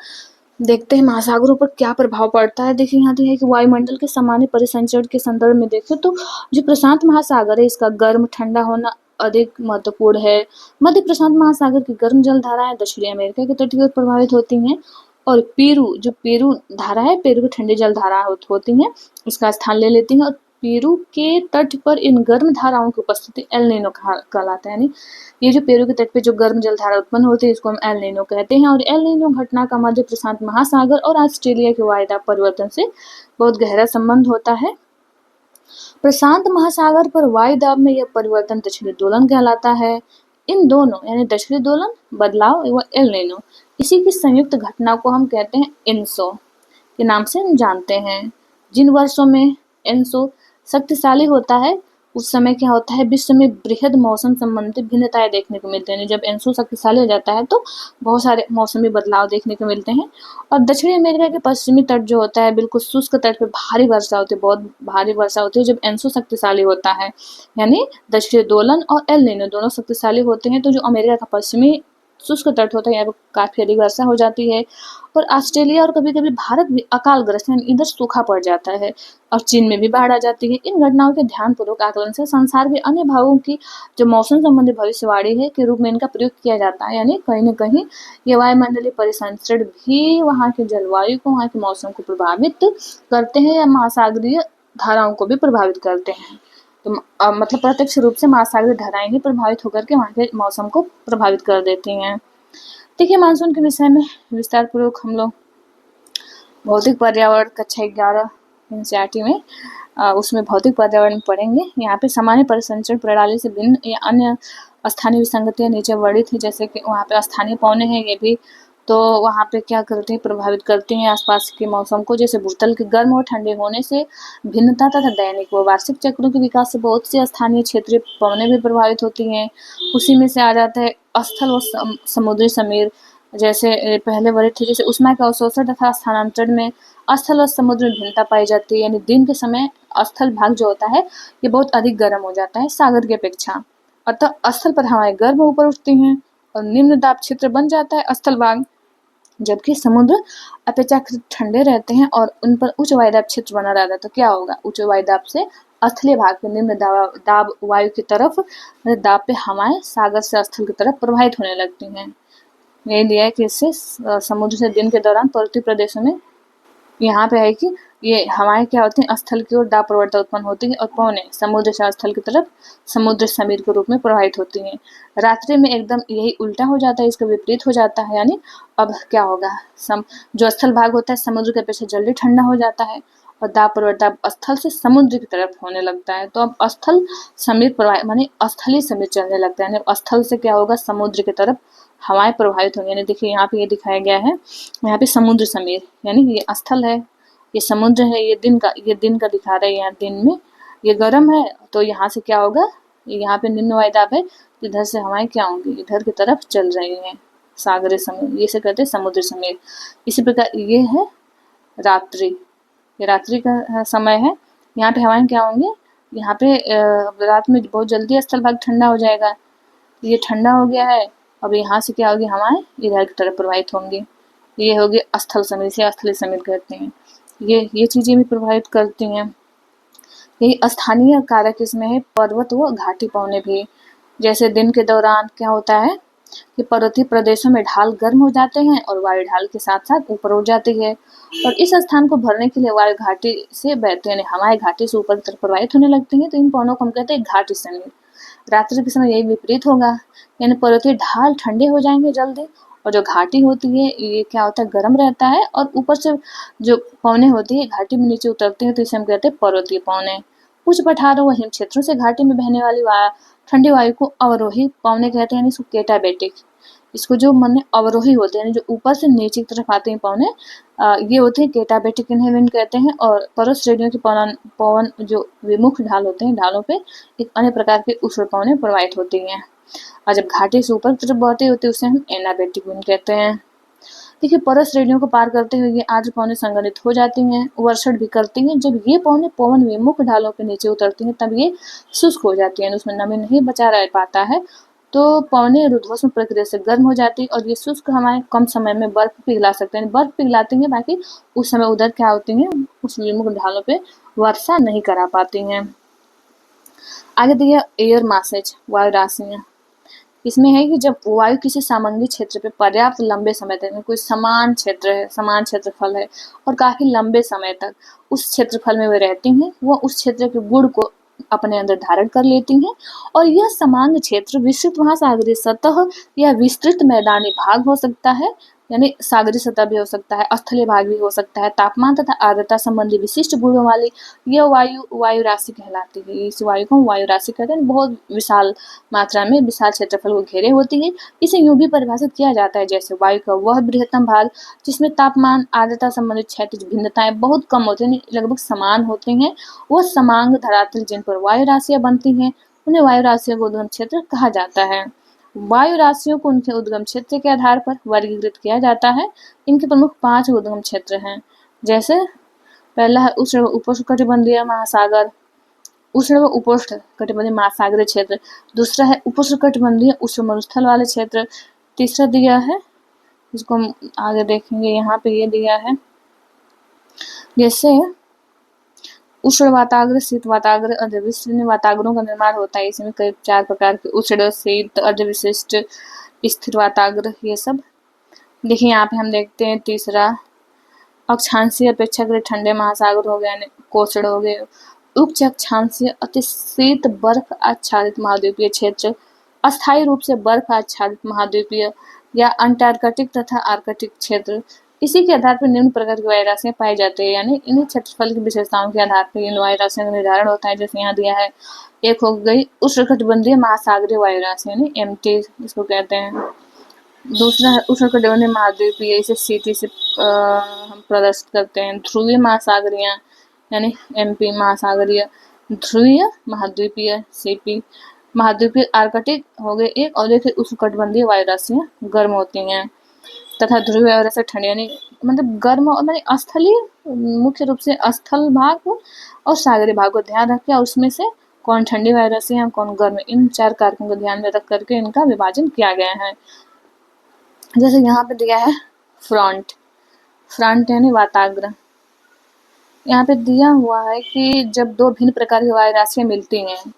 देखते हैं महासागरों पर क्या प्रभाव पड़ता है। देखिए यहाँ दिया है कि वायुमंडल के सामान्य परिसंचरण के संदर्भ में देखें तो जो प्रशांत महासागर है इसका गर्म ठंडा होना अधिक महत्वपूर्ण है। मध्य प्रशांत महासागर की गर्म जल धाराएं दक्षिणी अमेरिका के तट की ओर प्रभावित होती हैं और पेरू धारा है, पेरू की ठंडी जल धारा होती हैं, इसका स्थान ले लेती हैं और पेरू के तट पर इन गर्म धाराओं की उपस्थिति एल नीनो कहलाता है। यानी ये जो पेरू के तट पे जो गर्म जल धारा उत्पन्न होती है इसको हम एल नीनो कहते हैं और एल नीनो घटना का मध्य प्रशांत महासागर और ऑस्ट्रेलिया के वायुदाब परिवर्तन से बहुत गहरा संबंध होता है। प्रशांत महासागर पर वायुदाब में यह परिवर्तन दक्षिणी दोलन कहलाता है। इन दोनों यानी दक्षिणी दोलन बदलाव व एल नीनो इसी की संयुक्त घटना को हम कहते हैं एनसो के नाम से हम जानते हैं। जिन वर्षों में एनसो शक्तिशाली होता है उस समय क्या होता है, विश्व में बृहद मौसम संबंधी भिन्नताएं देखने को मिलती हैं। जब एनसो शक्तिशाली हो जाता है तो बहुत सारे मौसमी बदलाव देखने को मिलते हैं और दक्षिणी अमेरिका के पश्चिमी तट जो होता है बिल्कुल शुष्क तट पे भारी वर्षा होती है, बहुत भारी वर्षा होती है जब एनसो शक्तिशाली होता है। यानी दक्षिणी दोलन और एल नीनो दोनों शक्तिशाली होते हैं तो जो अमेरिका का पश्चिमी शुष्क तट होता है यहाँ पर काफी अधिक वर्षा हो जाती है और ऑस्ट्रेलिया और कभी कभी भारत भी अकालग्रस्त यानी इधर सूखा पड़ जाता है और चीन में भी बाढ़ आ जाती है। इन घटनाओं के ध्यानपूर्वक आकलन से संसार के अन्य भागों की जो मौसम संबंधी भविष्यवाणी है के रूप में इनका प्रयोग किया जाता है। यानी कहीं न कहीं ये वायुमंडलीय परिसंचरण भी वहाँ के जलवायु को, वहाँ के मौसम को प्रभावित करते हैं या महासागरीय धाराओं को भी प्रभावित करते हैं। तो मतलब प्रत्यक्ष रूप से महासागरीय धाराएं ही प्रभावित होकर के वहाँ के मौसम को प्रभावित कर देती हैं। देखिए, मानसून के विषय में विस्तार पूर्वक हम लोग भौतिक पर्यावरण कक्षा 11 एनसीईआरटी में उसमें भौतिक पर्यावरण पढ़ेंगे। यहाँ पे सामान्य परिसंचरण प्रणाली से भिन्न या अन्य स्थानीय विसंगतियाँ नीचे वर्णित है, जैसे कि वहाँ पे स्थानीय पौने हैं ये भी, तो वहाँ पे क्या करते हैं, प्रभावित करते हैं आसपास के मौसम को। जैसे भूतल के गर्म और ठंडे होने से भिन्नता तथा दैनिक व वार्षिक चक्रों के विकास से बहुत सी स्थानीय क्षेत्रीय पवनें भी प्रभावित होती हैं। उसी में से आ जाता है स्थल व समुद्री समीर, जैसे पहले वर्णित थे। जैसे उष्मा के अवशोषण तथा स्थानांतरण में स्थल और समुद्र में भिन्नता पाई जाती है, यानी दिन के समय स्थल भाग जो होता है ये बहुत अधिक गर्म हो जाता है सागर की अपेक्षा, अतः स्थल पर हवाएं गर्म ऊपर उठती हैं और निम्न दाब क्षेत्र बन जाता है स्थल भाग, जबकि समुद्र अपेक्षाकृत ठंडे रहते हैं और उन पर उच्च वायुदाब क्षेत्र बना रहता है। तो क्या होगा, उच्च वायुदाब से स्थलीय भाग पे निम्न दाब वायु की तरफ दाब पे हवाएं सागर से स्थल की तरफ प्रवाहित होने लगती हैं। यही दिया है कि इससे समुद्र से दिन के दौरान पर्वतीय प्रदेशों में यहाँ पे है कि ये हवाएं क्या होती हैं, स्थल की ओर दाब प्रवणता उत्पन्न होती है और पवनें समुद्र से स्थल की तरफ समुद्र समीर के रूप में प्रवाहित होती हैं। रात्रि में एकदम यही उल्टा हो जाता है, इसका विपरीत हो जाता है। यानी अब क्या होगा, जो स्थल भाग होता है समुद्र के अपेक्षा जल्दी ठंडा हो जाता है और दाब प्रवणता स्थल से समुद्र की तरफ होने लगता है। तो अब स्थल समीर प्रवाह मानी स्थलीय समीर चलने लगता है, यानी स्थल से क्या होगा, समुद्र की तरफ हवाएं प्रभावित होंगी। यानी देखिए यहाँ पे ये दिखाया गया है, यहाँ पे समुद्र समीर यानी ये स्थल है, ये समुद्र है, ये दिन का दिखा रहा है। यहाँ दिन में ये गर्म है तो यहाँ से क्या होगा, यहाँ पे निम्न वायुदाब है, इधर से हवाएं क्या होंगी, इधर की तरफ चल रही हैं सागरीय समीर, ये से कहते हैं समुद्र समीर। इसी प्रकार ये है रात्रि, ये रात्रि का समय है, यहाँ पे हवाएं क्या होंगी, यहाँ पे रात में बहुत जल्दी स्थल भाग ठंडा हो जाएगा, ये ठंडा हो गया है अब यहाँ से क्या होगी, हवाएं इधर की तरफ प्रवाहित होंगी। ये होगी स्थल समिति से स्थलीय समिति कहते हैं। ये चीजें भी प्रभावित करती हैं। यही स्थानीय कारक इसमें है पर्वत व घाटी पवने भी। जैसे दिन के दौरान क्या होता है कि पर्वतीय प्रदेशों में ढाल गर्म हो जाते हैं और वायु ढाल के साथ साथ ऊपर उठ जाती है, और इस स्थान को भरने के लिए वायु घाटी से बहते हैं, हवाएं घाटी से ऊपर की तरफ प्रवाहित होने लगती हैं, तो इन पवनों को हम कहते हैं घाटी समिति। रात्रि के समय यही विपरीत होगा, यानी पर्वतीय ढाल ठंडे हो जाएंगे जल्दी, और जो घाटी होती है ये क्या होता है, गर्म रहता है, और ऊपर से जो पवने होती है घाटी में नीचे उतरती है, तो इसे हम कहते हैं पर्वतीय पवने। उच्च पठारों व हिम क्षेत्रों से घाटी में बहने वाली ठंडी वायु को अवरोही पवने कहते हैं, यानी इसको केटाबेटिक। इसको जो माने अवरोही होते हैं, यानी जो ऊपर से नीचे की तरफ आते हैं पवने, ये होते हैं केटाबेटिक, इन्हें विंड कहते हैं। और पर्वत श्रेणियों की पवन जो विमुख ढाल होते हैं, ढालों पे एक अन्य प्रकार के उष्ण पवने प्रवाहित होती हैं, और जब घाटी से ऊपर की तरफ बहती होती है उसे हम एनाबेटिक विंड कहते हैं। देखिए, पर्वत श्रेणियों को पार करते हुए ये आर्द्र पवनें संघनित हो जाती हैं, वर्षण भी करती हैं। जब ये पवनें पवन विमुख ढालों के नीचे उतरती हैं तब ये शुष्क हो जाती हैं, उसमें नमी नहीं बचा रह पाता है, तो पवनें रुद्धोष्म प्रक्रिया से गर्म हो जाती है, और ये शुष्क हवाएं कम समय में बर्फ पिघला सकते हैं, बर्फ पिघलाती हैं, बाकी उस समय उधर क्या होती हैं, उस विमुख ढालों पे वर्षा नहीं करा पाती हैं। आगे देखिए एयर मासेज, वायु राशियां। इसमें है कि जब वायु किसी सामंगी क्षेत्र पे पर्याप्त लंबे समय तक, कोई समान क्षेत्र है, समान क्षेत्रफल है, और काफी लंबे समय तक उस क्षेत्रफल में वे रहती हैं, वो उस क्षेत्र के गुण को अपने अंदर धारण कर लेती हैं, और यह समान क्षेत्र विस्तृत महासागरीय सतह या विस्तृत मैदानी भाग हो सकता है, यानी सागरीय सतह भी हो सकता है, स्थलीय भाग भी हो सकता है, तापमान तथा आर्द्रता संबंधी विशिष्ट गुणों वाली यह वायु राशि कहलाती है। इस वायु को वायु राशि कहते हैं। बहुत विशाल मात्रा में विशाल क्षेत्रफल को घेरे होती है। इसे यूं भी परिभाषित किया जाता है जैसे वायु का वह बृहत्तम भाग जिसमें तापमान आर्द्रता संबंधित क्षैतिज भिन्नताएं बहुत कम होती हैं, लगभग समान होती हैं। वह समांग धरातल जिन पर वायु राशियां बनती हैं उन्हें वायु राशियों का उद्गम क्षेत्र कहा जाता है। वायु राशियों को उनके उद्गम क्षेत्र के आधार पर वर्गीकृत किया जाता है। इनके प्रमुख 5 उद्गम क्षेत्र हैं, जैसे पहला है उष्ण उपोष्णकटिबंधीय महासागर, उष्ण व उपोष्ण कटिबंधीय महासागरीय क्षेत्र। दूसरा है उपोष्ण कटिबंधीय उष्ण मरुस्थल वाले क्षेत्र। तीसरा दिया है, इसको हम आगे देखेंगे, यहाँ पे ये दिया है जैसे उष्ण वाताग्र, शीत वाताग्र, अर्धविशिष्ट वाताग्रों का निर्माण होता है। इसमें कई 4 प्रकार के उष्ण, शीत, अर्धविशिष्ट, स्थिर वाताग्र, ये सब। देखिए यहाँ पे हम देखते हैं तीसरा अक्षांशीय अपेक्षाकृत ठंडे महासागर हो गए, कोषण हो गए। उच्च अक्षांशीय अति शीत बर्फ आच्छादित महाद्वीपीय क्षेत्र, अस्थायी रूप से बर्फ आच्छादित महाद्वीपीय या अंटार्कटिक तथा आर्कटिक क्षेत्र। इसी के आधार पर निम्न प्रकार की वायु राशियां पाई जाती है, यानी इन्हीं क्षेत्रफल की विशेषताओं के आधार पर इन वायु राशियों का निर्धारण होता है। जैसे यहाँ दिया है, एक हो गई उष्णकटिबंधीय महासागरीय वायु राशि, यानी एमटी इसको कहते हैं। दूसरा है उष्णकटिबंधीय महाद्वीपीय, इसे सीटी से हम प्रदर्शित करते हैं। ध्रुवीय महासागरीय यानी एमपी महासागरीय, ध्रुवीय महाद्वीपीय सीपी, महाद्वीपीय आर्कटिक हो गए एक, और देखिए उष्णकटिबंधीय वायु राशियां गर्म होती हैं तथा ध्रुवीय वायु राशि ठंडी, यानी मतलब गर्म और मतलब स्थलीय, मुख्य रूप से स्थल भाग और सागरीय भाग को ध्यान रखें, और उसमें से कौन ठंडी वायु राशि है कौन गर्म, इन 4 कारकों को ध्यान में रख करके इनका विभाजन किया गया है। जैसे यहाँ पे दिया है फ्रंट यानी वाताग्र। यहाँ पे दिया हुआ है कि जब 2 भिन्न प्रकार की वायु राशियां मिलती हैं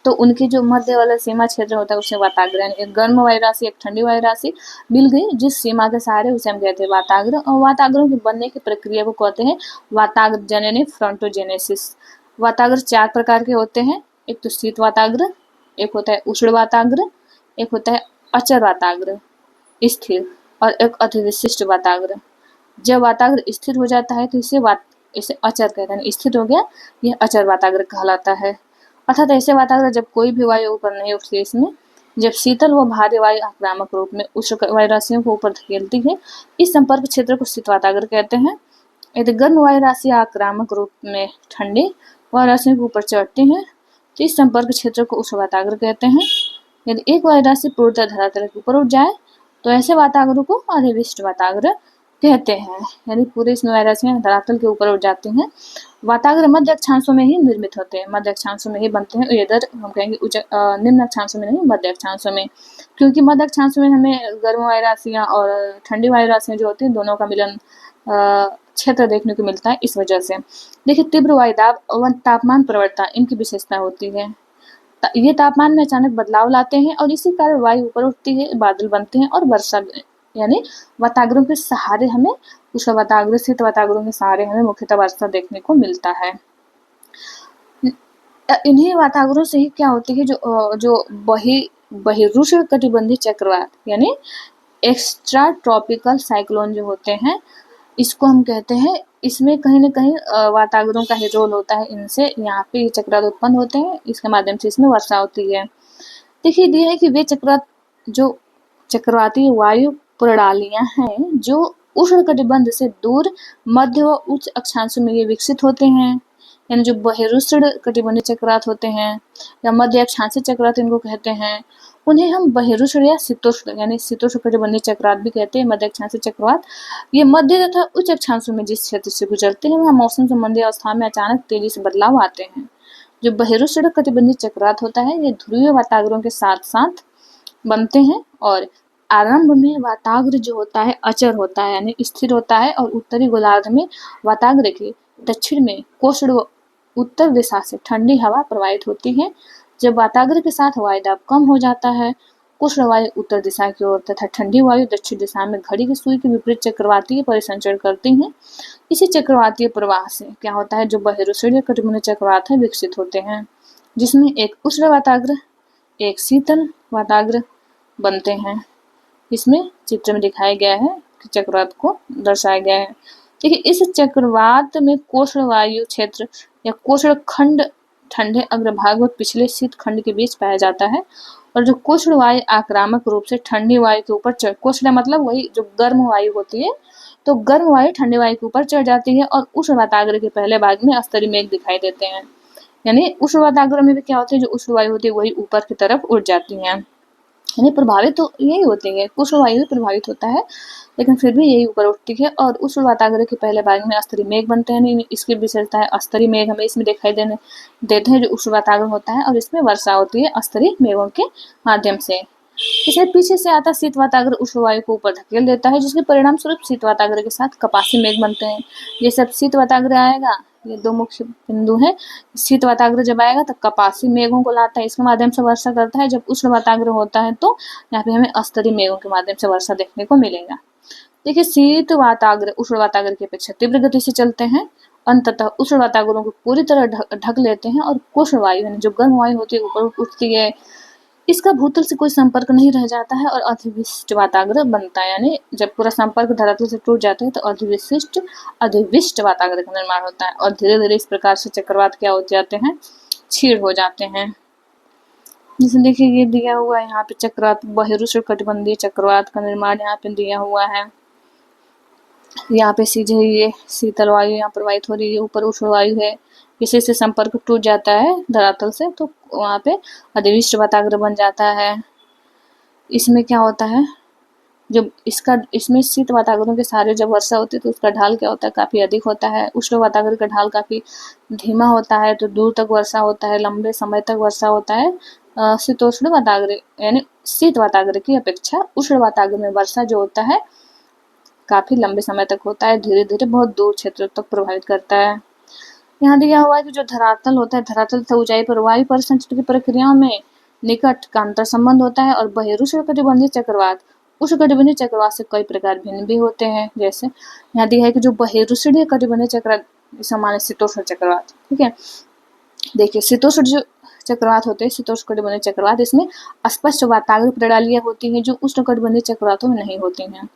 तो उनकी जो मध्य वाला सीमा क्षेत्र होता है उसे वाताग्र, यानी एक गर्म वायु राशि एक ठंडी वायु राशि मिल गई जिस सीमा के सहारे उसे हम कहते हैं वाताग्र। और वाताग्रों के बनने की प्रक्रिया को कहते हैं वाताग्र जन यानी फ्रंटोजेनेसिस। वाताग्र 4 प्रकार के होते हैं, एक तो शीत वाताग्र, एक होता है उष्ण वाताग्र, एक होता है अचर वाताग्र स्थिर, और एक अधिविशिष्ट वाताग्र। जब वाताग्र स्थिर हो जाता है तो इसे अचर कहते हैं, स्थिर हो गया यह अचर वाताग्र कहलाता है। अर्थात ऐसे वाताग्र जब कोई भी वायु ऊपर नहीं उठती, इसमें जब शीतल व भारी वायु आक्रामक रूप में उष्ण वायु राशियों को ऊपर धकेलती है, इस संपर्क क्षेत्र को शीत वाताग्र कहते हैं। यदि गर्म वायु राशि आक्रामक रूप में ठंडी वायु राशियों के ऊपर चढ़ती है तो इस संपर्क क्षेत्र को उष्ण वाताग्र कहते हैं। यदि एक वायु राशि पूर्णतः धरातल के ऊपर उठ जाए तो ऐसे वाताग्र को अधिविशिष्ट वाताग्र कहते हैं, यानी पूरे इसमें वायु राशियां धरातल के ऊपर उठ जाती हैं। वाताग्र मध्य अक्षांशों में ही निर्मित होते हैं, मध्य अक्षांशों में ही बनते हैं। इधर हम कहेंगे निम्न अक्षांशों में नहीं, मध्य अक्षांशों में, क्योंकि मध्य अक्षांशों में हमें गर्म वायु राशियाँ और ठंडी वायु राशियाँ जो होती हैं दोनों का मिलन क्षेत्र देखने को मिलता है। इस वजह से देखिए तीव्र वायुदाब व तापमान प्रवणता इनकी विशेषता होती है। ये तापमान में अचानक बदलाव लाते हैं और इसी कारण वायु ऊपर उठती है, बादल बनते हैं और वर्षा यानी वाताग्रों के सहारे हमें उष्ण वाताग्र शीत वाताग्रों के सहारे हमें मुख्यतः वर्षा देखने को मिलता है। इन्हीं वाताग्रों से ही क्या होती है जो बहिरुष्ण कटिबंधीय चक्रवात यानी एक्स्ट्रा ट्रॉपिकल साइक्लोन जो होते हैं, इसको हम कहते हैं। इसमें कहीं न कहीं वाताग्रों का ही रोल होता है। इनसे यहाँ पे ये चक्रवात उत्पन्न होते हैं, इसके माध्यम से इसमें वर्षा होती है। देखिए ये है कि वे चक्रवात जो चक्रवाती वायु प्रणालियां हैं जो उष्णकटिबंध से दूर मध्य व उच्च अक्षांशों में ये विकसित होते हैं, यानी जो बहिरुष्ण कटिबंधीय चक्रवात होते हैं या मध्य अक्षांशीय चक्रवात इनको कहते हैं, उन्हें हम बहिरुष्ण या शीतोष्ण यानी शीतोष्ण कटिबंधीय चक्रवात भी कहते हैं। मध्य अक्षांशीय चक्रवात ये मध्य तथा उच्च अक्षांशों में जिस क्षेत्र से गुजरते हैं वहाँ मौसम संबंधी अवस्था में अचानक तेजी से बदलाव आते हैं। जो बहिरुष्ण कटिबंधीय चक्रवात होता है ये ध्रुवीय वाताग्रों के साथ साथ बनते हैं और आरंभ में वाताग्र जो होता है अचर होता है यानी स्थिर होता है और उत्तरी गोलार्ध में वाताग्र के दक्षिण में कोष्ण व उत्तर दिशा से ठंडी हवा प्रवाहित होती है। जब वाताग्र के साथ वायुदाब कम हो जाता है, कोष्ण वायु उत्तर दिशा की ओर तथा ठंडी वायु दक्षिण दिशा में घड़ी की सुई के विपरीत चक्रवातीय परिसंचरण करती हैं। इसी चक्रवातीय प्रवाह से क्या होता है जो बहिरुष्णीय कटिबंधीय चक्रवात है विकसित होते हैं, जिसमें एक उष्ण वाताग्र एक शीतल वाताग्र बनते हैं। इसमें चित्र में दिखाया गया है कि चक्रवात को दर्शाया गया है। देखिए इस चक्रवात में कोष्ण वायु क्षेत्र या कोष्ण खंड ठंडे अग्रभाग व पिछले शीत खंड के बीच पाया जाता है और जो कोष्ण वायु आक्रामक रूप से ठंडी वायु के ऊपर चढ़, कोष्ण मतलब वही जो गर्म वायु होती है, तो गर्म वायु ठंडी वायु के ऊपर चढ़ जाती है और उष्ण वाताग्र के पहले भाग में स्तरीय मेघ दिखाई देते हैं। यानी उष्ण वाताग्र में भी क्या होती है जो उष्ण वायु होती है वही ऊपर की तरफ उड़ जाती है, यानी प्रभावित तो यही होती है, उष्ण वायु भी प्रभावित होता है लेकिन फिर भी यही ऊपर उठती है और उष्ण वाताग्र के पहले भाग में स्तरीय मेघ बनते हैं। इसकी विशेषता है स्तरीय मेघ हमें इसमें दिखाई देते हैं जो उष्ण वाताग्र होता है और इसमें वर्षा होती है स्तरीय मेघों के माध्यम से। इसलिए पीछे से आता शीत वाताग्र उष्ण वायु को ऊपर धकेल देता है जिसके परिणाम स्वरूप शीत वाताग्र के साथ कपासी मेघ बनते हैं। ये सब शीत वाताग्र आएगा, ये दो मुख्य बिंदु हैं। शीत वाताग्र जब आएगा तो कपासी मेघों को लाता है, इसके माध्यम से वर्षा करता है। जब उष्ण वाताग्र होता है तो यहाँ पे हमें स्तरीय मेघों के माध्यम से वर्षा देखने को मिलेगा। देखिए शीत वाताग्र उष्ण वाताग्र की अपेक्षा तीव्र गति से चलते हैं, अंततः उष्ण वाताग्रों को पूरी तरह ढक लेते हैं और कोष्ण वायु यानी जो गर्म वायु होती है ऊपर उठती है, इसका भूतल से कोई संपर्क नहीं रह जाता है और अधिविष्ट वाताग्र बनता है। यानी जब पूरा संपर्क धरातल से टूट जाता है तो अधिविष्ट वाताग्र का निर्माण होता है और धीरे धीरे इस प्रकार से चक्रवात क्या हो जाते हैं, क्षीण हो जाते हैं। जैसे देखिए ये दिया हुआ है यहाँ पे चक्रवात बहिरुष्ण कटिबंधीय चक्रवात का निर्माण यहाँ पे दिया हुआ है। यहाँ पे सीधे ये शीतल वायु यहाँ प्रवाहित हो रही है, ऊपर उष्ण वायु है, इसी से संपर्क टूट जाता है धरातल से तो वहाँ पे अधिविष्ट वाताग्र बन जाता है। इसमें क्या होता है जब इसमें शीत वाताग्रों के सहारे जब वर्षा होती है तो उसका ढाल क्या होता है काफी अधिक होता है। उष्ण वाताग्र का ढाल काफी धीमा होता है तो दूर तक वर्षा होता है, लंबे समय तक वर्षा होता है। शीतोष्ण वाताग्र यानी शीत वाताग्र की अपेक्षा उष्ण वाताग्र में वर्षा जो होता है काफी लंबे समय तक होता है, धीरे धीरे बहुत दूर क्षेत्रों तक प्रभावित करता है। यहाँ दिया हुआ है कि जो धरातल होता है, धरातल तथा ऊंचाई पर वायु परिसंचरण की प्रक्रियाओं में निकट का अंतर संबंध होता है और बहिरुष्ण कटिबंधीय चक्रवात उष्ण कटिबंधीय चक्रवात से कई प्रकार भिन्न भी होते हैं। जैसे यहाँ दिया है कि जो बहिरुष्णीय कटिबंधीय चक्रवात सामान्य शीतोष्ण चक्रवात, ठीक है। देखिए शीतोष्ण जो चक्रवात होते हैं, शीतोष्ण कटिबंधीय चक्रवात, इसमें स्पष्ट वाताग्र प्रणालियां होती हैं जो उष्ण कटिबंधीय चक्रवातों में नहीं होती हैं।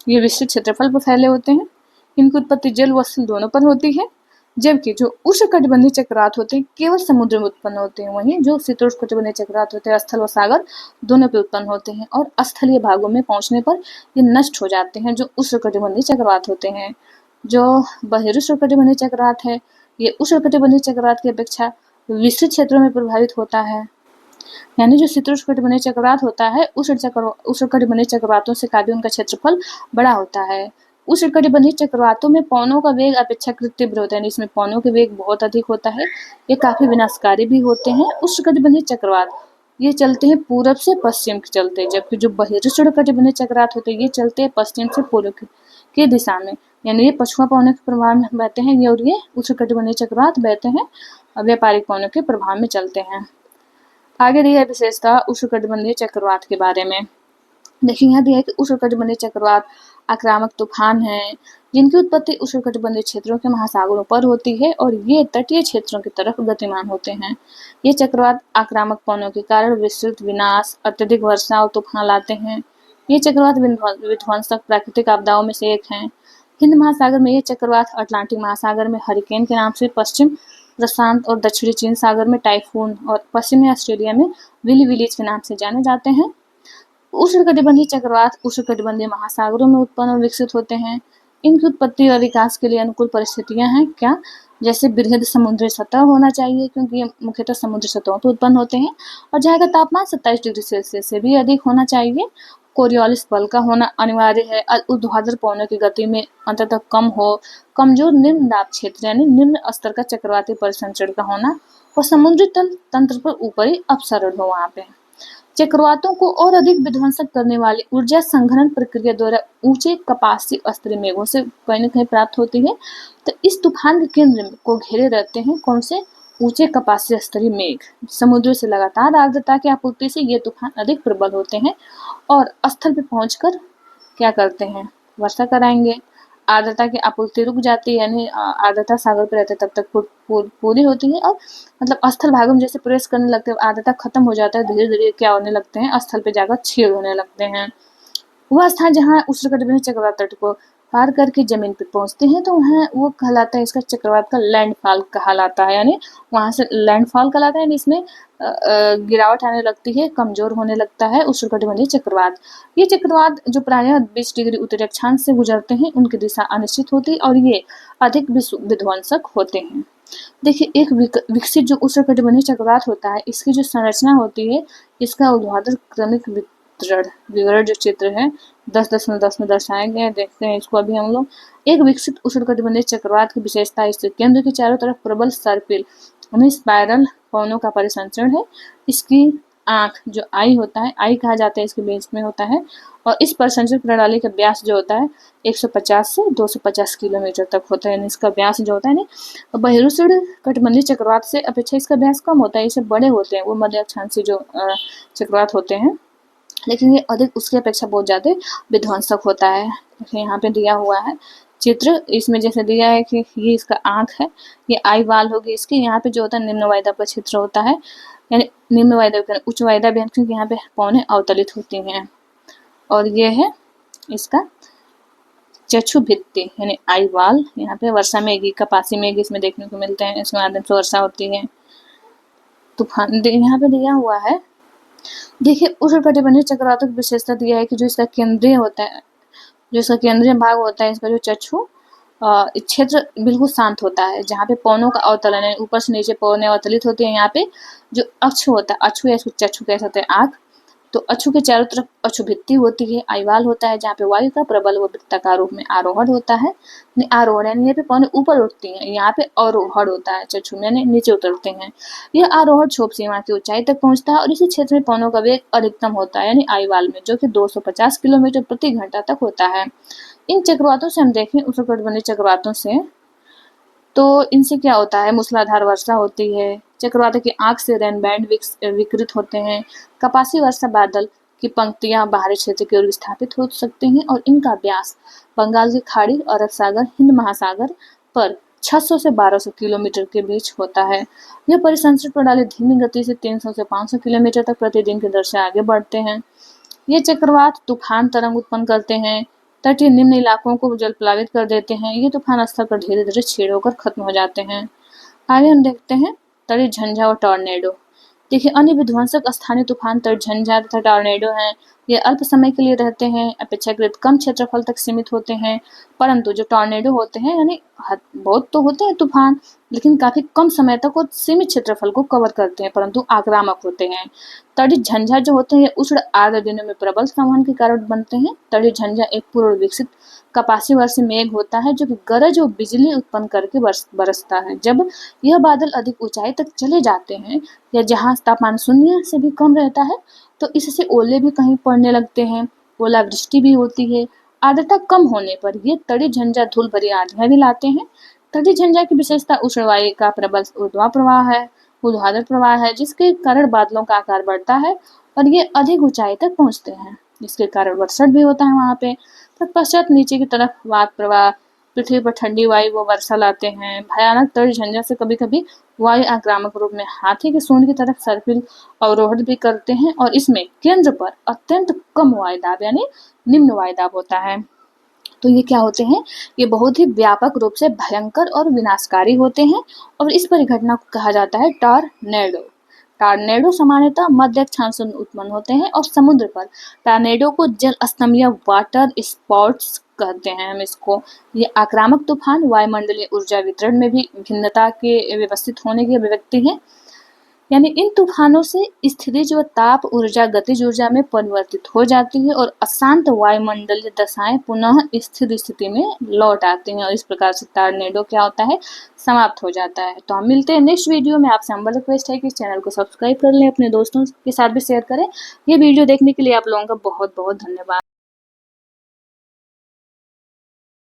ये विस्तृत क्षेत्रफल पर फैले होते हैं, इनकी उत्पत्ति जल व स्थल दोनों पर होती है, जबकि जो उष्ण कटिबंधीय चक्रवात होते हैं केवल समुद्र में उत्पन्न होते हैं। वहीं जो शीतोष्ण कटिबंधीय चक्रवात होते हैं स्थल व सागर दोनों पे उत्पन्न होते हैं और स्थलीय भागों में पहुंचने पर ये नष्ट हो जाते हैं जो उष्ण कटिबंधीय चक्रवात होते हैं। जो बहिरुष्ण कटिबंधीय चक्रवात है ये उष्ण कटिबंधीय चक्रवात की अपेक्षा विस्तृत क्षेत्रों में प्रभावित होता है। यानी जो शीतोष्ण कटिबंधीय चक्रवात होता है उष्ण कटिबंधीय चक्रवातों से काफी उनका क्षेत्रफल बड़ा होता है। उष्णकटिबंधीय चक्रवातों में पवनों का वेग अपेक्षाकृत तीव्र होता है, यानी इसमें पवनों के वेग बहुत अधिक होता है। ये काफी विनाशकारी भी होते हैं। उष्णकटिबंधीय चक्रवात ये चलते हैं पूरब से पश्चिम के चलते हैं, जबकि जो बहिरुष्णकटिबंधीय चक्रवात होते हैं ये चलते हैं पश्चिम से पूर्व की दिशा में, यानी ये पछुआ पवनों के प्रभाव में बहते हैं ये, और ये उष्णकटिबंधीय चक्रवात बहते हैं व्यापारिक पवनों के प्रभाव में चलते हैं। आगे दिया है विशेषता उष्णकटिबंधीय चक्रवात के बारे में। देखिए यहाँ दिया है कि उष्णकटिबंधीय चक्रवात आक्रामक तूफान हैं जिनकी उत्पत्ति उष्णकटिबंधीय क्षेत्रों के महासागरों पर होती है और ये तटीय क्षेत्रों की तरफ गतिमान होते हैं। ये चक्रवात आक्रामक पवनों के कारण विस्तृत विनाश, अत्यधिक वर्षा और तूफान लाते हैं। ये चक्रवात विध्वंसक प्राकृतिक आपदाओं में से एक हैं। हिंद महासागर में ये चक्रवात, अटलांटिक महासागर में हरिकेन के नाम से, पश्चिम प्रशांत और दक्षिणी चीन सागर में टाइफून और पश्चिमी ऑस्ट्रेलिया में विली विलीज के नाम से जाने जाते हैं। उष्णकटिबंधीय चक्रवात उष्णकटिबंधीय महासागरों में उत्पन्न और विकसित होते हैं। इनकी उत्पत्ति और विकास के लिए अनुकूल परिस्थितियां हैं क्या, जैसे बृहद समुद्री सतह होना चाहिए, क्योंकि ये मुख्यतः समुद्री सतहों पर उत्पन्न होते हैं, और जहाँ का तापमान 27 डिग्री सेल्सियस से भी अधिक होना चाहिए। कोरियोलिस बल का होना अनिवार्य है। ऊर्ध्वाधर पवनों की गति में अंततः कम हो, कमजोर निम्न दाब क्षेत्र यानी निम्न स्तर का चक्रवाती परिसंचरण का होना, और समुद्री तल तंत्र पर ऊपरी अपसरण हो वहां पे। चक्रवातों को और अधिक विध्वंसक करने वाली ऊर्जा संघनन प्रक्रिया द्वारा ऊंचे कपासी स्तरीय मेघों से कहीं न कहीं प्राप्त होती है। तो इस तूफान के केंद्र को घेरे रहते हैं कौन से ऊंचे कपासी स्तरीय मेघ। समुद्र से लगातार आर्द्रता की आपूर्ति से ये तूफान अधिक प्रबल होते हैं और स्थल पे पहुंचकर क्या करते हैं, वर्षा कराएंगे। आर्द्रता की आपूर्ति रुक जाती है, यानी आर्द्रता सागर पे रहते तब तक पूरी होती है, और मतलब स्थल भागों में जैसे प्रवेश करने लगते हैं आर्द्रता खत्म हो जाता है, धीरे धीरे क्या होने लगते हैं, स्थल पे जाकर छेद होने लगते हैं। वह स्थान जहाँ उष्णकटिबंधीय चक्रवात तट को पार करके जमीन पर पहुंचते हैं तो वहाँ वो कहलाता है, इसका चक्रवात का लैंडफॉल कहलाता है, यानी वहां से लैंडफॉल कहलाता है, यानी इसमें गिरावट आने लगती है, कमजोर होने लगता है उष्णकटिबंधीय चक्रवात। ये चक्रवात जो प्रायः 20 डिग्री उत्तरी अक्षांश से गुजरते हैं उनकी दिशा अनिश्चित होती है और ये अधिक विध्वंसक होते हैं। देखिए एक विकसित जो उष्णकटिबंधीय चक्रवात होता है इसकी जो संरचना होती है, इसका ऊर्ध्वाधर क्रमिक विवरण जो चित्र है 10.10 में दर्शाए गए, देखते हैं इसको अभी हम लोग। एक विकसित उष्णकटिबंधीय चक्रवात की विशेषता इसके केंद्र के चारों तरफ प्रबल सर्पिल यानी स्पाइरल पवनों का परिसंचरण है। इसकी आंख जो आई होता है, आई कहा जाता है, इसके बीच में होता है, और इस परिसंचरण प्रणाली का व्यास जो होता है 150 से 250 किलोमीटर तक होता है, यानी इसका व्यास जो होता है ना, बहिरुष्ण कटिबंधीय चक्रवात से अपेक्षा इसका व्यास कम होता है, इससे बड़े होते हैं वो मध्य अक्षांशीय जो चक्रवात होते हैं, लेकिन ये अधिक उसकी अपेक्षा बहुत ज्यादा विध्वंसक होता है। यहाँ पे दिया हुआ है चित्र, इसमें जैसे दिया है कि ये इसका आंख है, ये आई वाल होगी इसकी, यहाँ पे जो होता है निम्न वायुदाब का क्षेत्र होता है, यानी निम्न वायुदाब उच्च वायुदाब, क्योंकि यहाँ पे पवनें अवतलित होती हैं, और ये है इसका चक्षु भित्ति यानी आई वाल। यहाँ पे वर्षा मेघ, कपासी मेघ इसमें देखने को मिलते हैं, इसमें माध्यम से वर्षा होती है। तूफान यहाँ पे दिया हुआ है। देखिए उष्णकटिबंधीय चक्रवातों की विशेषता दिया है कि जो इसका केंद्रीय होता है, जो इसका केंद्रीय भाग होता है, इसका जो चक्षु क्षेत्र बिल्कुल शांत होता है, जहाँ पे पवनों का अवतलन है, ऊपर से नीचे पवनें अवतलित होती है। यहाँ पे जो अक्ष होता है, अक्षु या चक्षु कह सकते हैं आँख, तो अक्षु के चारों तरफ अक्षुभित्ति होती है, आईवाल होता है, जहाँ पे वायु का प्रबल व वृत्ताकार रूप में आरोहण होता है। आरोहण यानी यहाँ पे पवनें ऊपर उठती हैं, यहाँ पे अवरोहण होता है, चक्षु में यानी नीचे उतरते हैं। यह आरोहण क्षोभ सीमा की ऊंचाई तक पहुंचता है और इसी क्षेत्र में पवनों का वेग अधिकतम होता है, यानी आईवाल में, जो कि 250 किलोमीटर प्रति घंटा तक होता है। इन चक्रवातों से हम देखें उष्णकटिबंधीय चक्रवातों से, तो इनसे क्या होता है, मूसलाधार वर्षा होती है, चक्रवातों की आंख से रेन बैंड विकृत होते हैं, कपासी वर्षा बादल की पंक्तियां बाहरी क्षेत्र की ओर विस्थापित हो सकते हैं, और इनका व्यास बंगाल की खाड़ी, अरब सागर, हिंद महासागर पर 600 से 1200 किलोमीटर के बीच होता है। यह परिसंचरण प्रणाली धीमी गति से 300 से 500 किलोमीटर तक प्रतिदिन की दर से आगे बढ़ते हैं। ये चक्रवात तूफान तरंग उत्पन्न करते हैं, तटीय निम्न इलाकों को जलप्लावित कर देते हैं। ये तूफान स्तर पर धीरे धीरे छेड़ होकर खत्म हो जाते हैं। आगे हम देखते हैं तड़ी झंझा और टॉर्नेडो। देखिए अन्य विध्वंसक स्थानीय तूफान तड़ी झंझा तथा टॉर्नेडो हैं। ये अल्प समय के लिए रहते हैं, अपेक्षाकृत कम क्षेत्रफल तक सीमित होते हैं, परंतु जो टॉर्नेडो होते हैं यानी बहुत तो होते हैं तूफान, लेकिन काफ़ी कम समय तक और सीमित क्षेत्रफल को कवर करते हैं, परंतु आक्रामक होते हैं। तटीय झंझा जो होते हैं ये उष्ण आर्द्र दिनों में प्रबल संवहन के कारण बनते हैं। तटीय झंझा एक पूर्ण विकसित कपासी वर्षीय मेघ होता है जो कि गरज और बिजली उत्पन्न करके बरसता है। जब यह बादल अधिक ऊंचाई तक चले जाते हैं या जहाँ तापमान शून्य से भी कम रहता है तो इससे ओले भी कहीं पड़ने लगते हैं, ओलावृष्टि भी होती है। आर्द्रता कम होने पर ये तटीय झंझा धूल भरी आंधियां भी लाते हैं। तटीय झंझा की विशेषता उष्ण वायु का प्रबल ऊर्ध्वाधर प्रवाह है जिसके कारण बादलों का आकार बढ़ता है और ये अधिक ऊंचाई तक पहुंचते हैं, जिसके कारण वर्षण भी होता है वहां पे। तत्पश्चात नीचे की तरफ वात प्रवाह, पृथ्वी पर ठंडी वायु व वर्षा लाते हैं। भयानक तटीय झंझा से कभी कभी वायु आक्रामक रूप में हाथी के सूंड की तरफ सर्पिल अवरोहण भी करते हैं और इसमें केंद्र पर अत्यंत कम वायुदाब यानी निम्न वायुदाब होता है। तो ये क्या होते हैं, ये बहुत ही व्यापक रूप से भयंकर और विनाशकारी होते हैं और इस परिघटना को कहा जाता है टॉर्नेडो। टॉर्नेडो सामान्यतः मध्य अक्षांश में उत्पन्न होते हैं और समुद्र पर टॉर्नेडो को जल स्तंभ या वाटर स्पोर्ट्स कहते हैं हम इसको। ये आक्रामक तूफान वायुमंडलीय ऊर्जा वितरण में भी भिन्नता के व्यवस्थित होने की अभिव्यक्ति है। यानी इन तूफानों से स्थितिज व ताप ऊर्जा गतिज ऊर्जा में परिवर्तित हो जाती है और अशांत वायुमंडलीय दशाएं पुनः स्थिर स्थिति में लौट आती हैं और इस प्रकार से टॉर्नेडो क्या होता है, समाप्त हो जाता है। तो हम मिलते हैं नेक्स्ट वीडियो में। आपसे हम्बल रिक्वेस्ट है कि इस चैनल को सब्सक्राइब कर लें, अपने दोस्तों के साथ भी शेयर करें। ये वीडियो देखने के लिए आप लोगों का बहुत बहुत धन्यवाद।